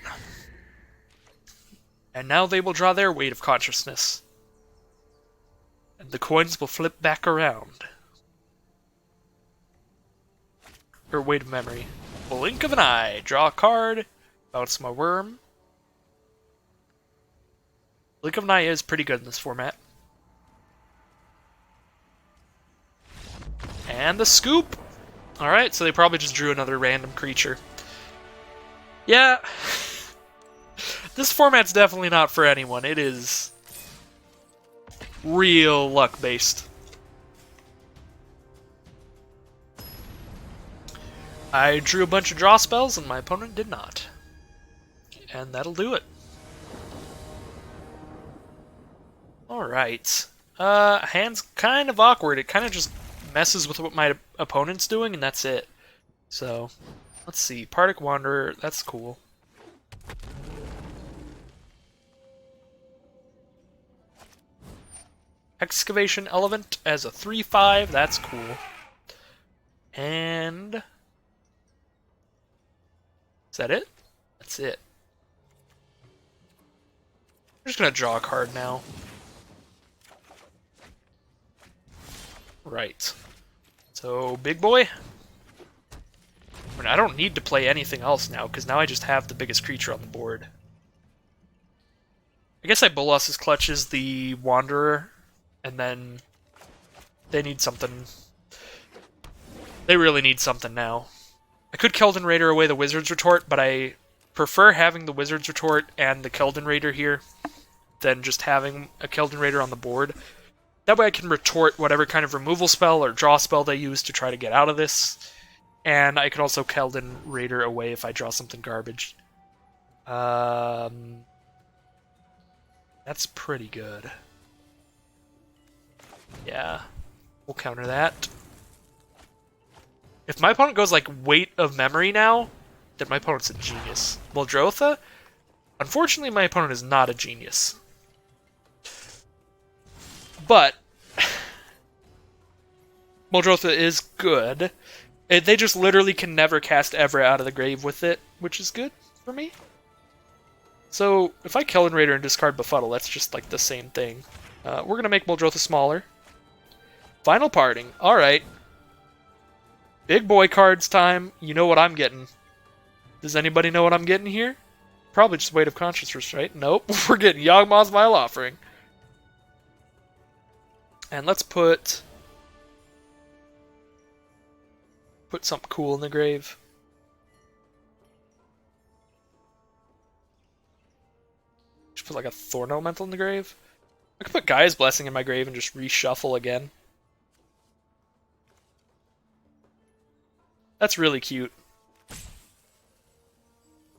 And now they will draw their Weight of Consciousness. And the coins will flip back around. Or Weight of Memory. Blink of an eye. Draw a card. Bounce my worm. Blink of an eye is pretty good in this format. And the scoop! Alright, so they probably just drew another random creature. Yeah. This format's definitely not for anyone. It is real luck-based. I drew a bunch of draw spells, and my opponent did not. And that'll do it. Alright. Hand's kind of awkward. It kind of just messes with what my opponent's doing, and that's it. So, let's see. Partick Wanderer, that's cool. Excavation Elephant as a 3/5, that's cool. And... is that it? That's it. I'm just gonna draw a card now. Right. So, big boy. I mean, I don't need to play anything else now, because now I just have the biggest creature on the board. I guess I Bolas's Clutches the Wanderer, and then they need something. They really need something now. I could Keldon Raider away the Wizard's Retort, but I prefer having the Wizard's Retort and the Keldon Raider here than just having a Keldon Raider on the board. That way I can retort whatever kind of removal spell or draw spell they use to try to get out of this. And I could also Keldon Raider away if I draw something garbage. That's pretty good. Yeah. We'll counter that. If my opponent goes like Weight of Memory now, then my opponent's a genius. Muldrotha? Unfortunately, my opponent is not a genius. But Muldrotha is good. They just literally can never cast Evra out of the grave with it, which is good for me. So if I Kellan Raider and discard Befuddle, that's just like the same thing. We're going to make Muldrotha smaller. Final Parting. Alright. Big boy cards time. You know what I'm getting. Does anybody know what I'm getting here? Probably just Weight of Consciousness, right? Nope. We're getting Yawgmoth's Vile Offering. And let's put something cool in the grave. Just put like a Thorn Elemental in the grave. I could put Gaia's Blessing in my grave and just reshuffle again. That's really cute.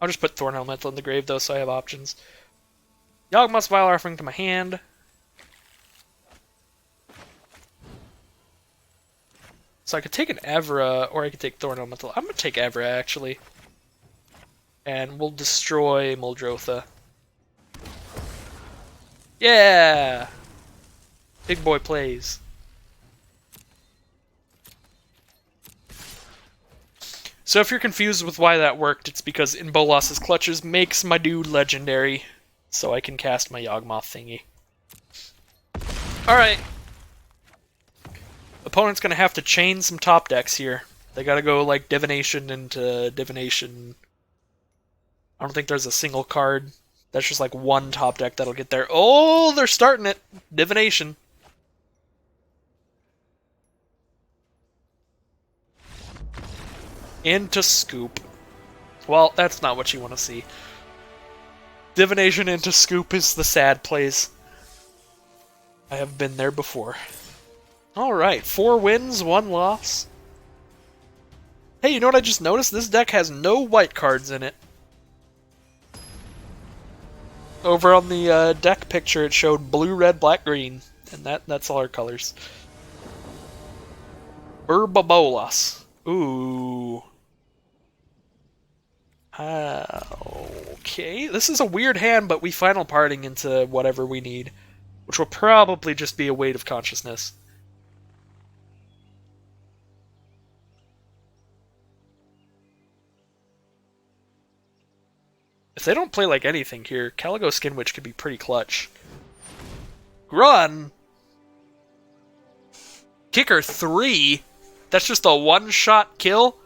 I'll just put Thorn Elemental in the grave though, so I have options. Yawgmoth's Vile Offering to my hand. So I could take an Evra, or I could take Thorn Elemental. I'm going to take Evra, actually. And we'll destroy Muldrotha. Yeah! Big boy plays. So if you're confused with why that worked, it's because In Bolas's Clutches makes my dude legendary, so I can cast my Yawgmoth thingy. Alright. Opponent's gonna have to chain some top decks here. They gotta go like Divination into Divination. I don't think there's a single card. That's just like one top deck that'll get there. Oh, they're starting it. Divination. Into Scoop. Well, that's not what you want to see. Divination into Scoop is the sad plays. I have been there before. Alright, 4 wins, 1 loss. Hey, you know what I just noticed? This deck has no white cards in it. Over on the deck picture, it showed blue, red, black, green. And that's all our colors. Burbabolas. Ooh. Okay, this is a weird hand, but we final parting into whatever we need. Which will probably just be a Weight of Consciousness. If they don't play like anything here, Caligo Skinwitch could be pretty clutch. Run! Kicker 3? That's just a one-shot kill?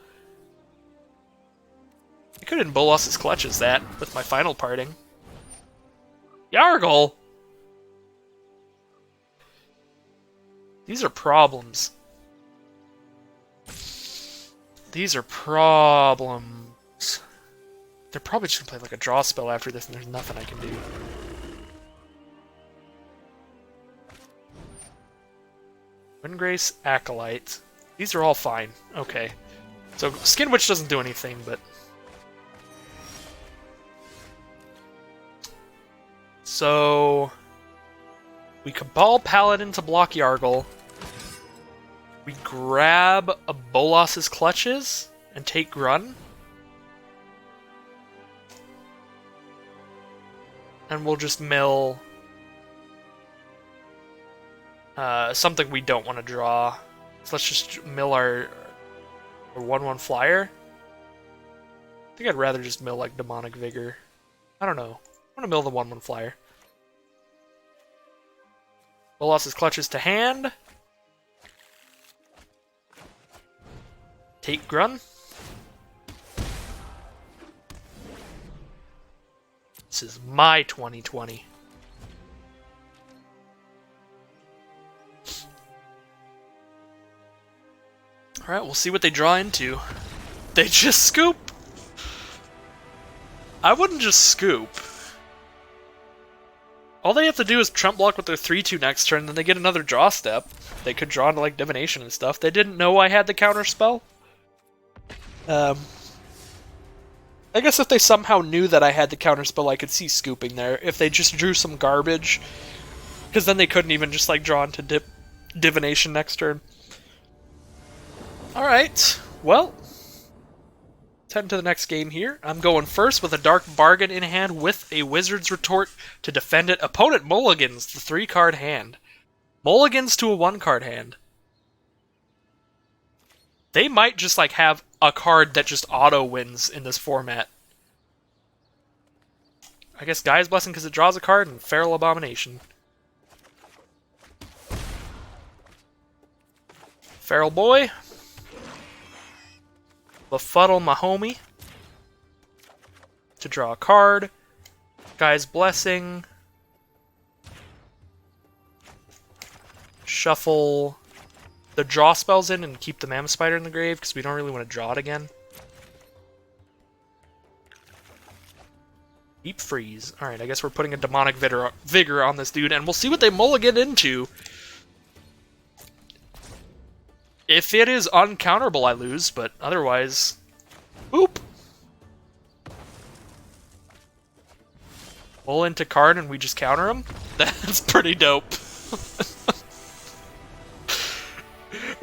I could In Bolas's Clutches that with my final parting. Yargle! These are problems. These are problems. They're probably just gonna play like a draw spell after this, and there's nothing I can do. Windgrace, Acolyte. These are all fine. Okay. So Skinwitch doesn't do anything, but... So... we Cabal Paladin to block Yargle. We grab a Bolas's Clutches and take Grun. And we'll just mill something we don't want to draw. So let's just mill our 1/1 flyer. I think I'd rather just mill like Demonic Vigor. I don't know. I'm gonna mill the 1/1 flyer. Bolas's Clutches to hand. Take Grun. This is my 2020. Alright, we'll see what they draw into. They just scoop! I wouldn't just scoop. All they have to do is trump block with their 3/2 next turn, then they get another draw step. They could draw into like Divination and stuff. They didn't know I had the counter spell. I guess if they somehow knew that I had the counterspell, I could see scooping there. If they just drew some garbage, because then they couldn't even just like draw into Divination next turn. Alright, well, head to the next game here. I'm going first with a Dark Bargain in hand with a Wizard's Retort to defend it. Opponent mulligans the 3-card hand. Mulligans to a 1-card hand. They might just like have a card that just auto wins in this format. I guess Gaia's Blessing because it draws a card, and Feral Abomination. Feral Boy. Befuddle my homie. To draw a card. Gaia's Blessing. Shuffle the draw spells in and keep the Mammoth Spider in the grave because we don't really want to draw it again. Deep Freeze. Alright, I guess we're putting a Demonic Vigor on this dude, and we'll see what they mulligan into. If it is uncounterable, I lose, but otherwise... Boop! Pull into card and we just counter him? That's pretty dope.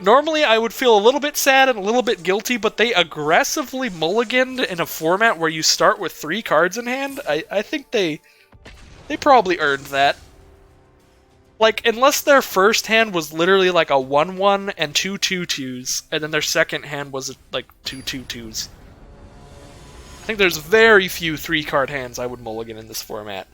Normally, I would feel a little bit sad and a little bit guilty, but they aggressively mulliganed in a format where you start with 3 cards in hand. I think they probably earned that. Like, unless their first hand was literally like a 1/1 and 2 2/2s, and then their second hand was like 2 2/2s. I think there's very few 3-card hands I would mulligan in this format.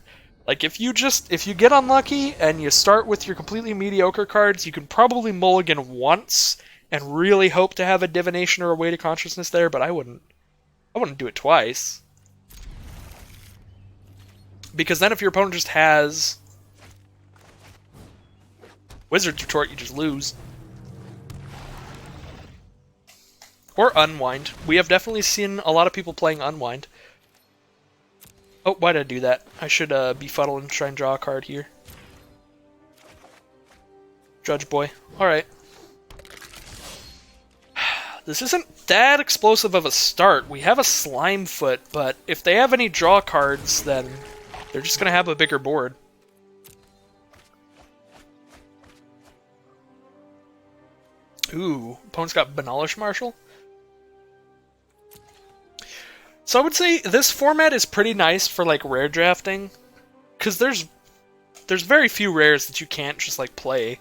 Like, if you get unlucky and you start with your completely mediocre cards, you can probably mulligan once and really hope to have a Divination or a Weight of Consciousness there, but I wouldn't do it twice. Because then if your opponent just has Wizard's Retort, you just lose. Or Unwind. We have definitely seen a lot of people playing Unwind. Oh, why did I do that? I should befuddle and try and draw a card here. Judge Boy. Alright. This isn't that explosive of a start. We have a Slimefoot, but if they have any draw cards, then they're just going to have a bigger board. Ooh, opponent's got Banalish Marshal. So I would say this format is pretty nice for like rare drafting, because there's very few rares that you can't just like play.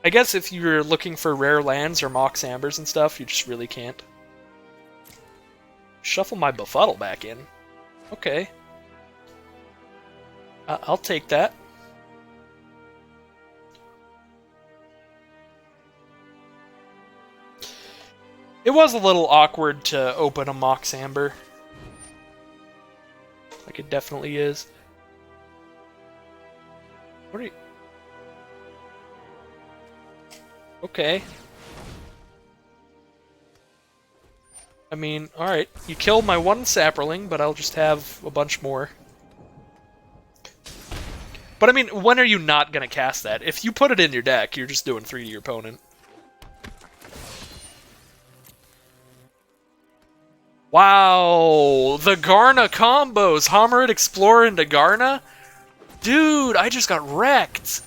I guess if you're looking for rare lands or Mox Ambers and stuff, you just really can't. Shuffle my Befuddle back in. Okay. I'll take that. It was a little awkward to open a Mox Amber. Like, it definitely is. What are you... Okay. I mean, alright. You killed my one Saproling, but I'll just have a bunch more. But I mean, when are you not going to cast that? If you put it in your deck, you're just doing 3 to your opponent. Wow, the Garna combos! Homerid Explorer into Garna? Dude, I just got wrecked!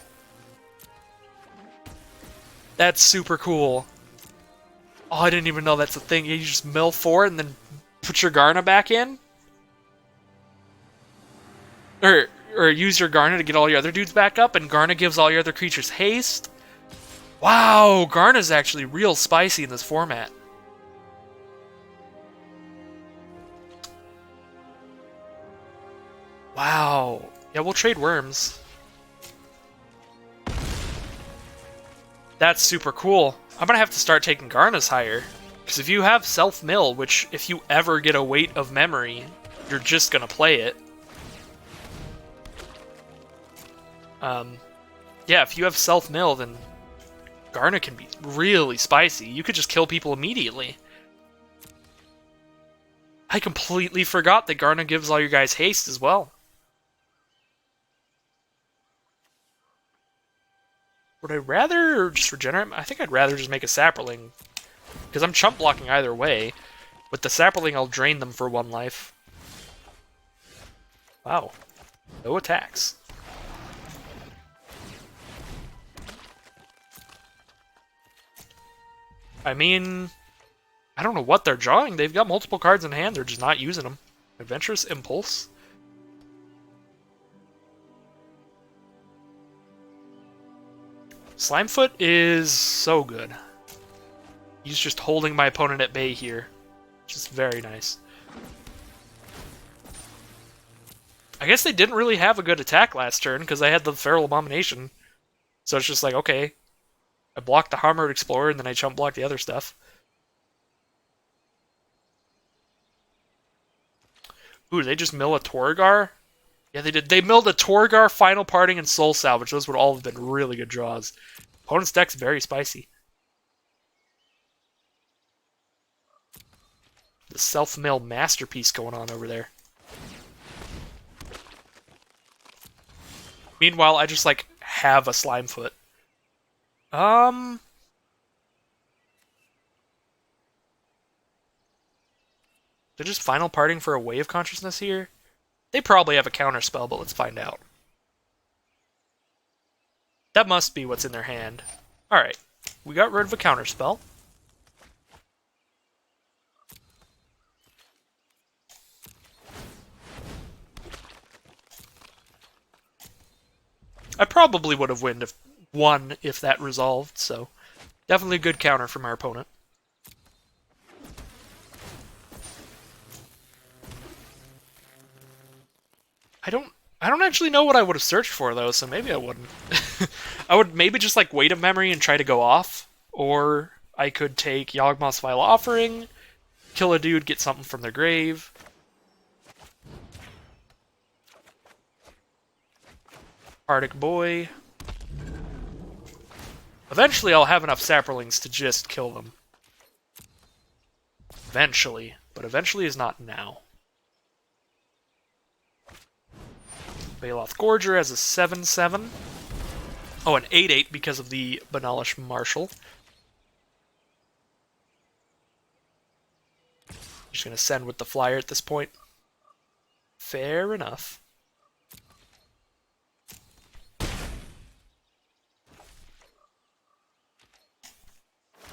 That's super cool. Oh, I didn't even know that's a thing. You just mill 4 and then put your Garna back in? Or use your Garna to get all your other dudes back up, and Garna gives all your other creatures haste? Wow, Garna's actually real spicy in this format. Wow. Yeah, we'll trade worms. That's super cool. I'm gonna have to start taking Garnas higher. Because if you have self-mill, which if you ever get a Weight of Memory, you're just gonna play it. Yeah, if you have self-mill, then Garna can be really spicy. You could just kill people immediately. I completely forgot that Garna gives all your guys haste as well. Would I rather just regenerate? I think I'd rather just make a Saproling. Because I'm chump blocking either way. With the Saproling, I'll drain them for 1 life. Wow. No attacks. I mean, I don't know what they're drawing. They've got multiple cards in hand. They're just not using them. Adventurous Impulse. Slimefoot is so good. He's just holding my opponent at bay here. Just very nice. I guess they didn't really have a good attack last turn because I had the Feral Abomination. So it's just like, okay. I blocked the Armored Explorer and then I chump blocked the other stuff. Ooh, did they just mill a Torgar? Yeah, they did. They milled a Torgar, Final Parting, and Soul Salvage. Those would all have been really good draws. Opponent's deck's very spicy. The self-mill masterpiece going on over there. Meanwhile, I just, like, have a Slimefoot. They're just Final Parting for a Wave Consciousness here? They probably have a counterspell, but let's find out. That must be what's in their hand. Alright, we got rid of a counterspell. I probably would have won if that resolved, so definitely a good counter from our opponent. I don't actually know what I would have searched for though, so maybe I wouldn't. I would maybe just like wait a memory and try to go off, or I could take Yawgmoth's Vile Offering, kill a dude, get something from their grave. Arctic Boy. Eventually I'll have enough Saprolings to just kill them. Eventually. But eventually is not now. Baloth Gorger has a 7/7. Oh, an 8/8 because of the Banalish Marshal. Just gonna send with the flyer at this point. Fair enough.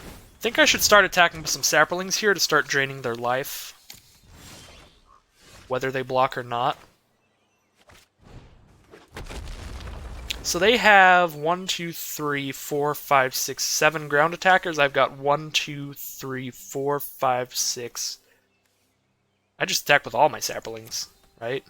I think I should start attacking with some Saprolings here to start draining their life. Whether they block or not. So they have 1, 2, 3, 4, 5, 6, 7 ground attackers. I've got 1, 2, 3, 4, 5, 6. I just attack with all my Saprolings, right?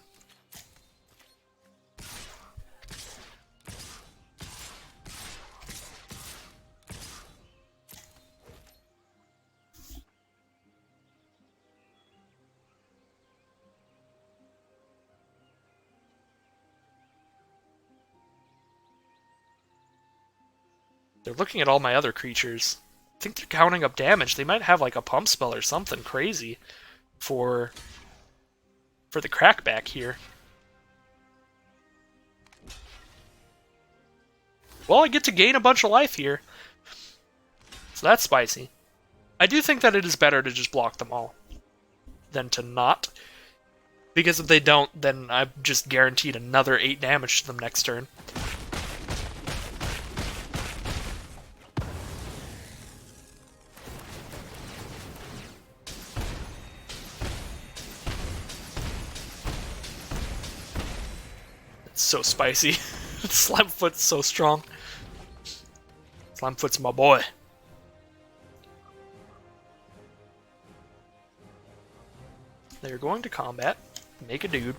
They're looking at all my other creatures. I think they're counting up damage. They might have like a pump spell or something crazy for the crackback here. Well, I get to gain a bunch of life here. So that's spicy. I do think that it is better to just block them all than to not. Because if they don't, then I've just guaranteed another 8 damage to them next turn. So spicy. Slimefoot's so strong. Slimefoot's my boy. They're going to combat. Make a dude.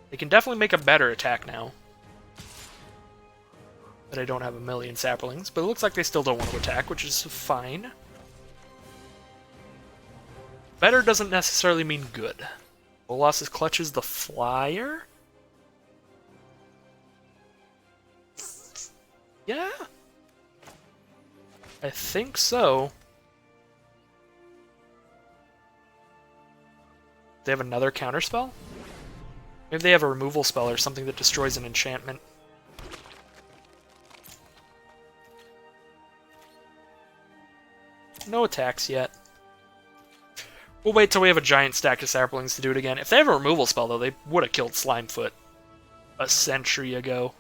They can definitely make a better attack now. But I don't have a million Saprolings. But it looks like they still don't want to attack, which is fine. Better doesn't necessarily mean good. Bolas's clutches the flyer? Yeah? I think so. They have another counterspell? Maybe they have a removal spell or something that destroys an enchantment. No attacks yet. We'll wait till we have a giant stack of Saplings to do it again. If they have a removal spell, though, they would have killed Slimefoot a century ago.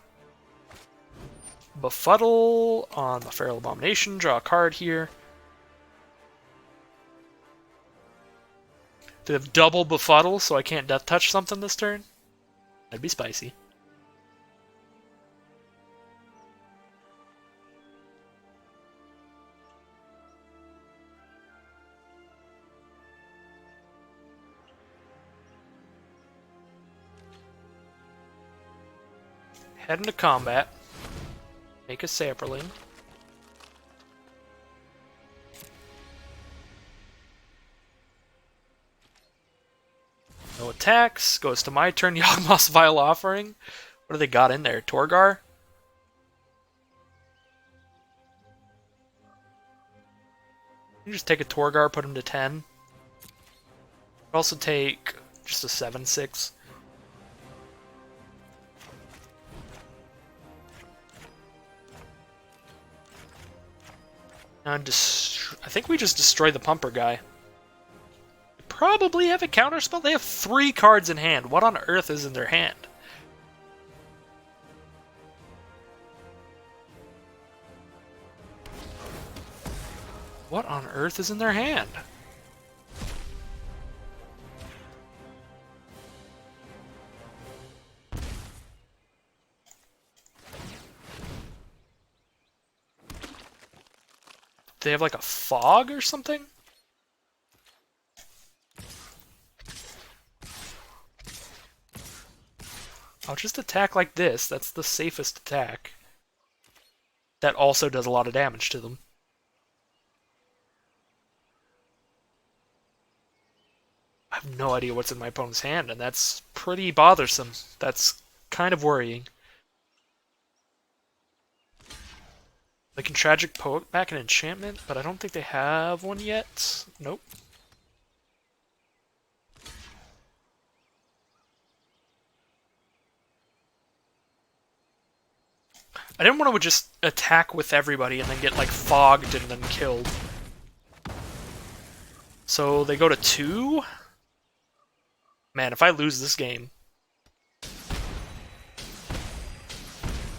Befuddle on the Feral Abomination. Draw a card here. They have double Befuddle, so I can't Death Touch something this turn. That'd be spicy. Head into combat. Make a Saproling. No attacks. Goes to my turn. Yawgmoth's Vile Offering. What do they got in there? Torgar? You just take a Torgar, put him to 10. Also take just a 7/6. I think we just destroy the Pumper guy. They probably have a counterspell. They have 3 cards in hand. What on earth is in their hand? What on earth is in their hand? They have like a fog or something? I'll just attack like this. That's the safest attack. That also does a lot of damage to them. I have no idea what's in my opponent's hand, and that's pretty bothersome. That's kind of worrying. They can Tragic Poet back an enchantment, but I don't think they have one yet. Nope. I didn't want to just attack with everybody and then get like fogged and then killed. So they go to 2? Man, if I lose this game...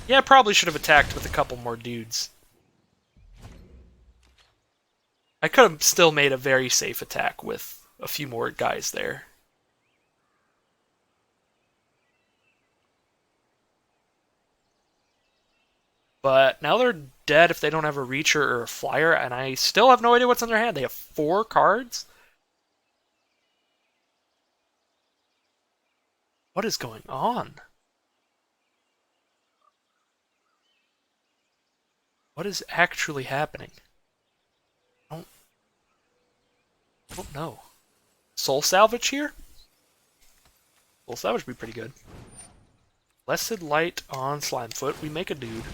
Yeah, I probably should have attacked with a couple more dudes. I could have still made a very safe attack with a few more guys there. But now they're dead if they don't have a Reacher or a Flyer, and I still have no idea what's in their hand. They have 4 cards? What is going on? What is actually happening? I don't know. Soul Salvage here? Soul Salvage would be pretty good. Blessed Light on Slimefoot. We make a dude.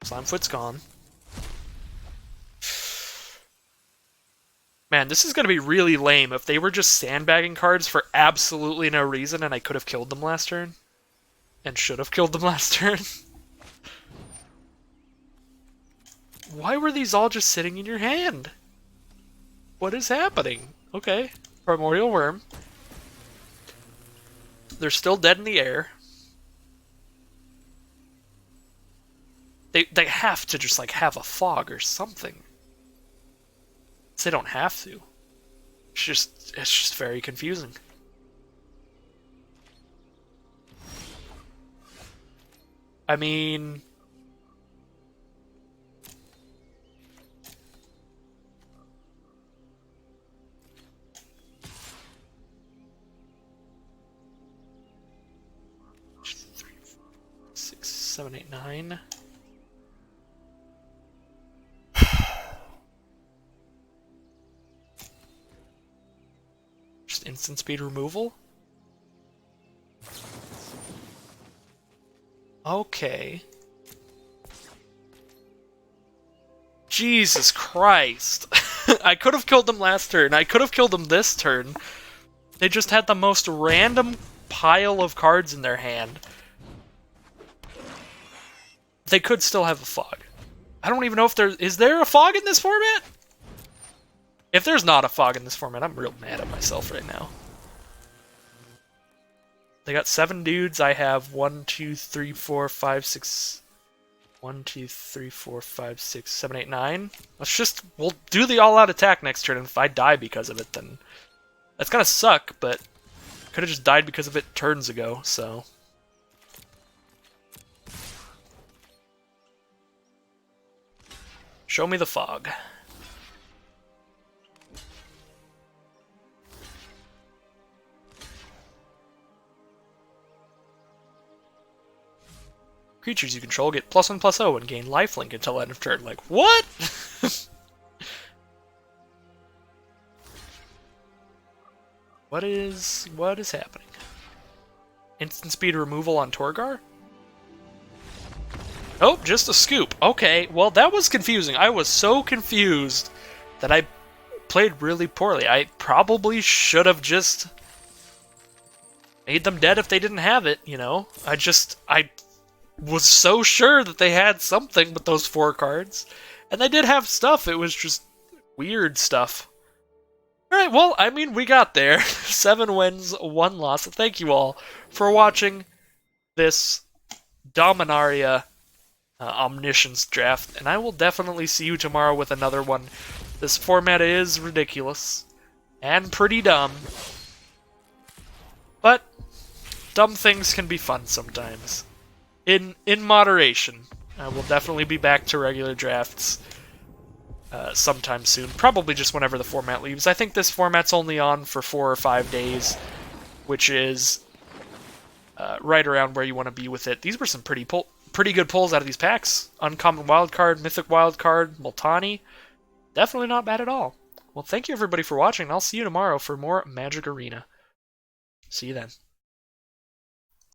Slimefoot's gone. Man, this is going to be really lame if they were just sandbagging cards for absolutely no reason and I could have killed them last turn. And should have killed them last turn. Why were these all just sitting in your hand? What is happening? Okay, Primordial Worm. They're still dead in the air. They have to just like have a fog or something. They don't have to. It's just very confusing. I mean, three, 4, 6, 7, 8, 9. Just instant speed removal? Okay. Jesus Christ. I could have killed them last turn. I could have killed them this turn. They just had the most random pile of cards in their hand. They could still have a fog. I don't even know if is there a fog in this format? If there's not a fog in this format, I'm real mad at myself right now. They got 7 dudes. I have 1, 2, 3, 4, 5, 6. 1, 2, 3, 4, 5, 6, 7, 8, 9. We'll do the all-out attack next turn, and if I die because of it, then that's gonna suck, but could have just died because of it turns ago, so. Show me the fog. Creatures you control get +1/+0 and gain lifelink until end of turn. Like, what? What is happening? Instant speed removal on Torgar? Oh, just a scoop. Okay, well that was confusing. I was so confused that I played really poorly. I probably should have just made them dead if they didn't have it, you know? I was so sure that they had something with those 4 cards. And they did have stuff, it was just weird stuff. Alright, well, I mean, we got there. 7 wins, 1 loss. Thank you all for watching this Dominaria Omniscience Draft, and I will definitely see you tomorrow with another one. This format is ridiculous and pretty dumb, but dumb things can be fun sometimes. In moderation. I will definitely be back to regular drafts sometime soon. Probably just whenever the format leaves. I think this format's only on for 4 or 5 days, which is right around where you want to be with it. These were some pretty good pulls out of these packs. Uncommon Wildcard, Mythic Wildcard, Multani. Definitely not bad at all. Well, thank you everybody for watching, and I'll see you tomorrow for more Magic Arena. See you then.